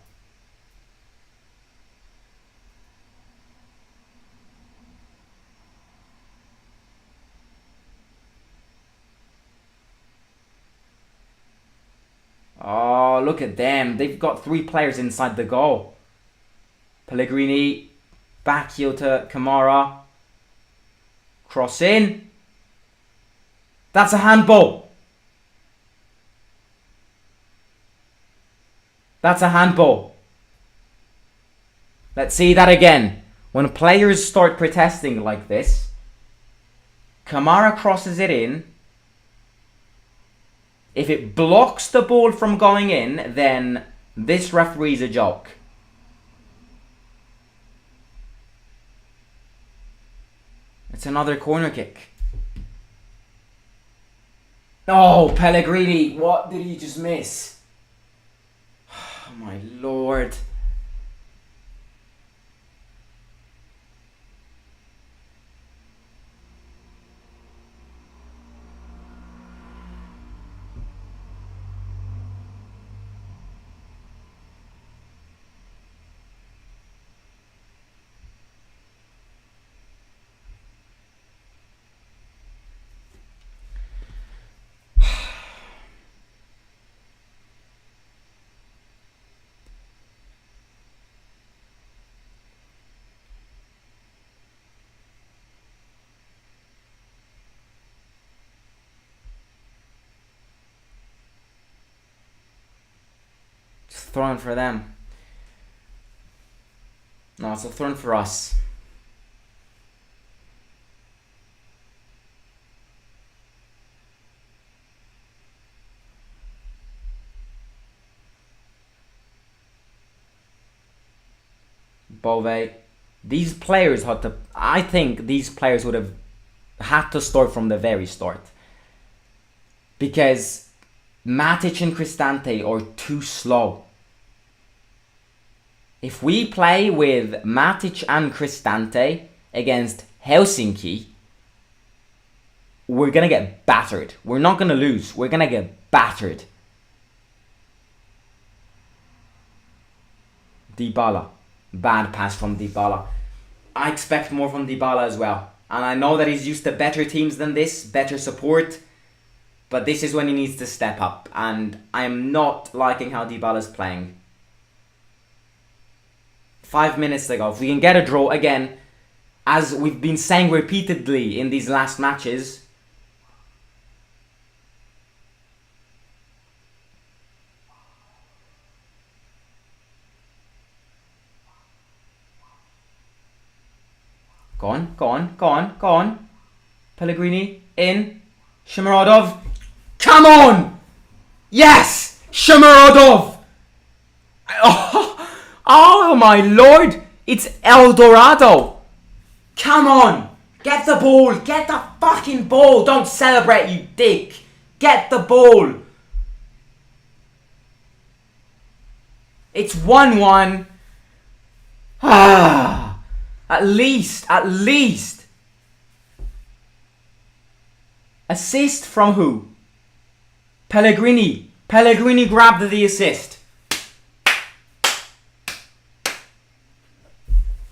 Oh, look at them. They've got 3 players inside the goal. Pellegrini. Back heel to Kamara. Cross in. That's a handball. That's a handball. Let's see that again. When players start protesting like this, Kamara crosses it in. If it blocks the ball from going in, then this referee's a joke. It's another corner kick. Oh, Pellegrini, what did he just miss? Oh my lord. Just throwing for them. No, it's a thrown for us. Bove. These players had to... I think these players would have had to start from the very start. Because Matic and Cristante are too slow. If we play with Matic and Cristante against Helsinki, we're going to get battered. We're not going to lose. We're going to get battered. Dybala. Bad pass from Dybala. I expect more from Dybala as well. And I know that he's used to better teams than this, better support. But this is when he needs to step up. And I am not liking how Dybala's playing. 5 minutes ago, if we can get a draw again, as we've been saying repeatedly in these last matches, go on, go on, go on, go on. Pellegrini, in. Shomurodov, come on! Yes! Shomurodov! Oh my lord! It's El Dorado! Come on! Get the ball! Get the fucking ball! Don't celebrate, you dick! Get the ball! It's 1-1. Ah! At least! Assist from who? Pellegrini. Pellegrini grabbed the assist.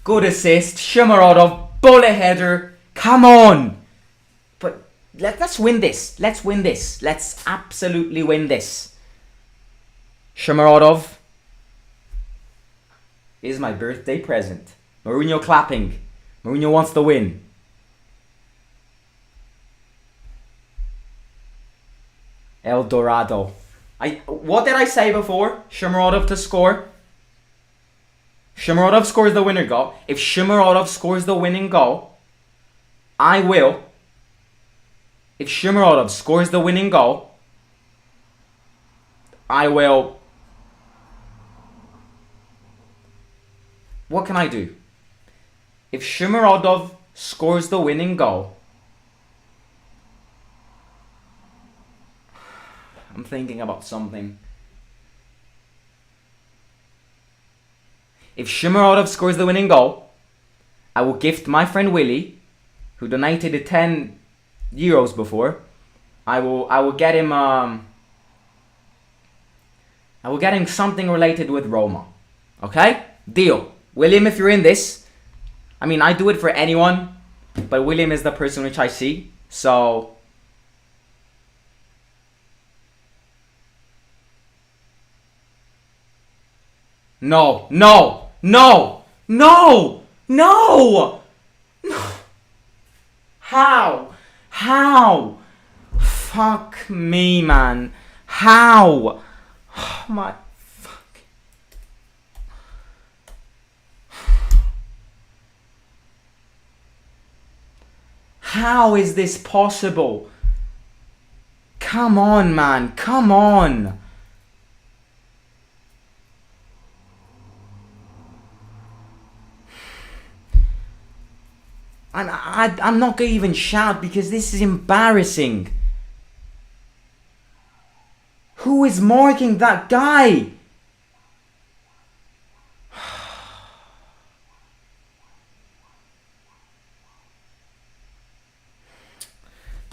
Good assist. Shomurodov, bullet header. Come on. But let's win this. Let's win this. Let's absolutely win this. Shomurodov is my birthday present. Mourinho clapping. Mourinho wants to win. El Dorado. What did I say before? Shomurodov to score. Shomurodov scores the winner goal. If Shomurodov scores the winning goal, I will. If Shomurodov scores the winning goal, I will. What can I do? If Shomurodov scores the winning goal, I'm thinking about something. If Shomurodov scores the winning goal, I will gift my friend Willie, who donated 10 euros before. I will get him something related with Roma. Okay? Deal. William, if you're in this, I mean, I do it for anyone, but William is the person which I see. So No. How? Fuck me, man. How? Oh my fuck. How is this possible? Come on, man. Come on. I'm not going to even shout because this is embarrassing. Who is marking that guy?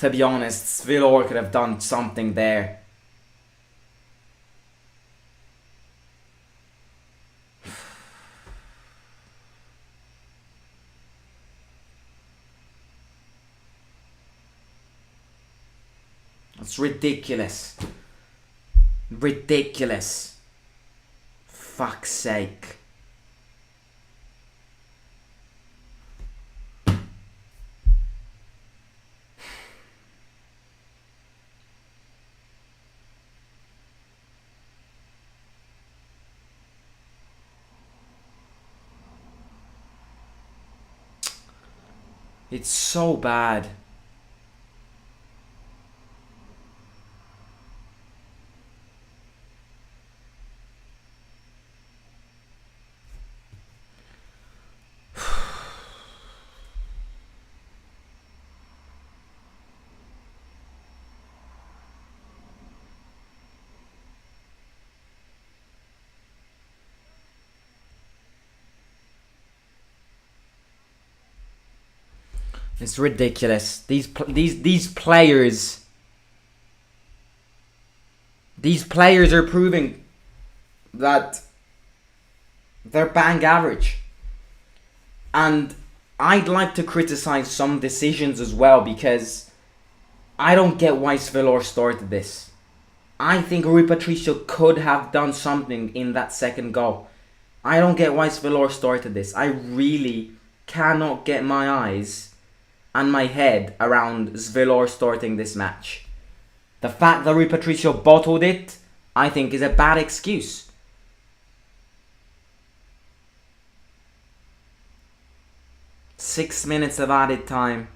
To be honest, Villor could have done something there. It's ridiculous. Ridiculous. Fuck's sake. It's so bad. It's ridiculous. These players. These players are proving that they're bang average. And I'd like to criticize some decisions as well, because I don't get why Svilor started this. I think Rui Patricio could have done something in that second goal. I don't get why Svilor started this. I really cannot get my eyes and my head around Svilor starting this match. The fact that Rui Patricio bottled it, I think, is a bad excuse. Six minutes of added time.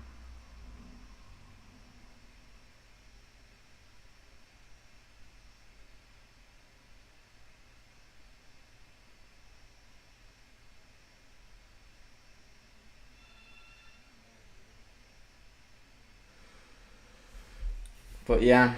But yeah.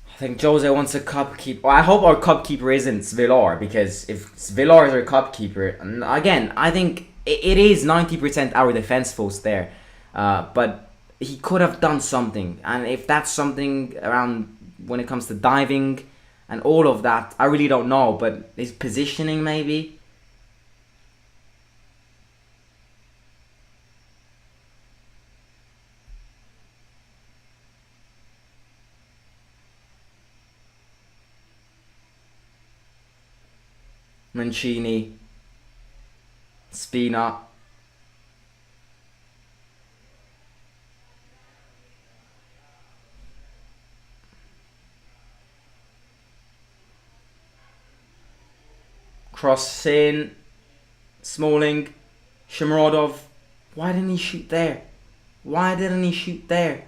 I think Jose wants a cup keeper. Well, I hope our cup keeper isn't Svilor, because if Svilor is our cup keeper, and again, I think it is 90% our defense force there. But he could have done something, and if that's something around when it comes to diving and all of that, I really don't know. But his positioning, maybe. Mancini, Spina. Cross in, Smalling, Shomurodov. Why didn't he shoot there? Why didn't he shoot there?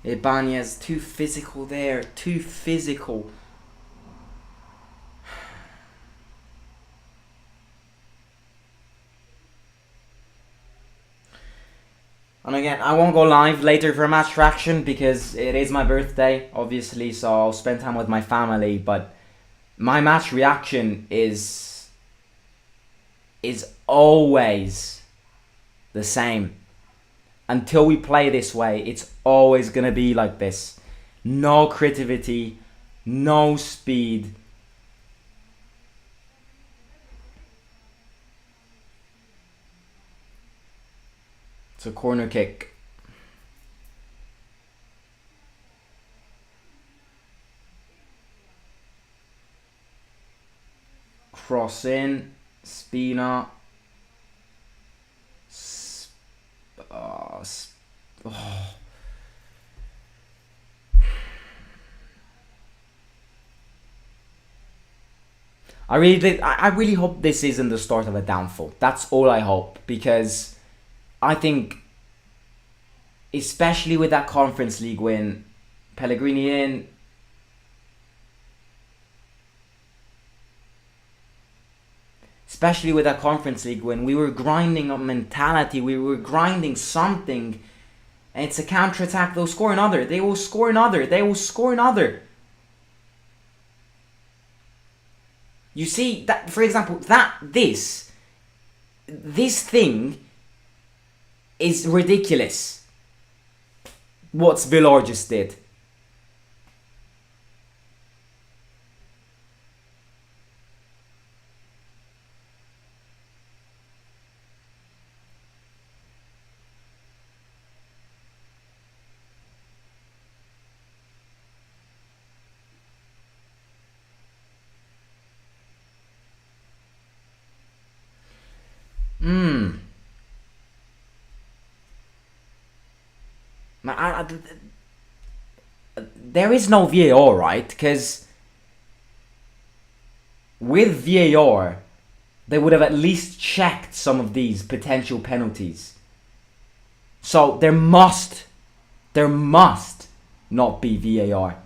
Ibanez, too physical there. Too physical. And again, I won't go live later for match reaction because it is my birthday, obviously, so I'll spend time with my family. But my match reaction is always the same. Until we play this way, it's always going to be like this. No creativity, no speed. It's a corner kick. Cross in, Spina. I really hope this isn't the start of a downfall. That's all I hope, because I think, especially with that Conference League win, Pellegrini in, especially with that Conference League win, we were grinding up mentality, we were grinding something, and it's a counter-attack, they'll score another, they will score another, they will score another. You see, that, for example, this thing is ridiculous. What Villar just did. There is no VAR, right? Because with VAR, they would have at least checked some of these potential penalties. So there must not be VAR.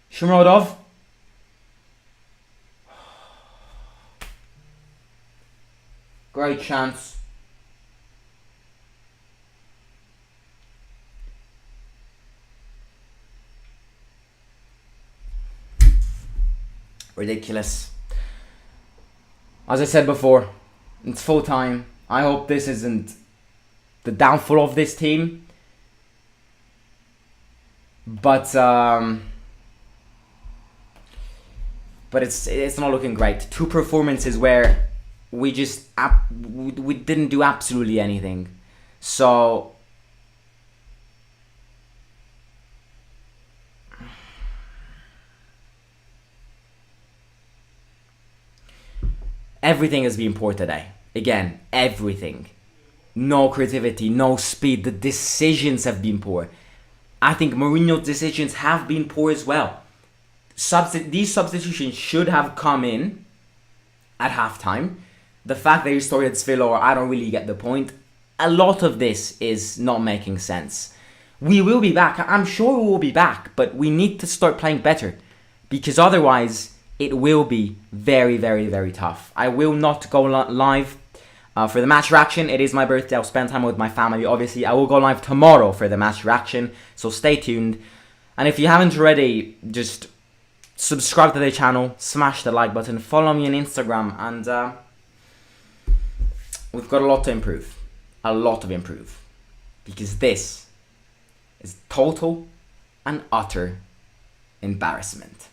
Shomurodov. Great chance. Ridiculous. As I said before, it's full time. I hope this isn't the downfall of this team. But it's not looking great. Two performances where we just we didn't do absolutely anything. So everything has been poor today. Again, everything. No creativity, no speed. The decisions have been poor. I think Mourinho's decisions have been poor as well. These substitutions should have come in at halftime. The fact that he started Villar, I don't really get the point. A lot of this is not making sense. We will be back. I'm sure we will be back, but we need to start playing better, because otherwise it will be very, very, very tough. I will not go live for the match reaction. It is my birthday. I'll spend time with my family. Obviously, I will go live tomorrow for the match reaction, so stay tuned. And if you haven't already, just subscribe to the channel, smash the like button, follow me on Instagram, and we've got a lot to improve. A lot to improve. Because this is total and utter embarrassment.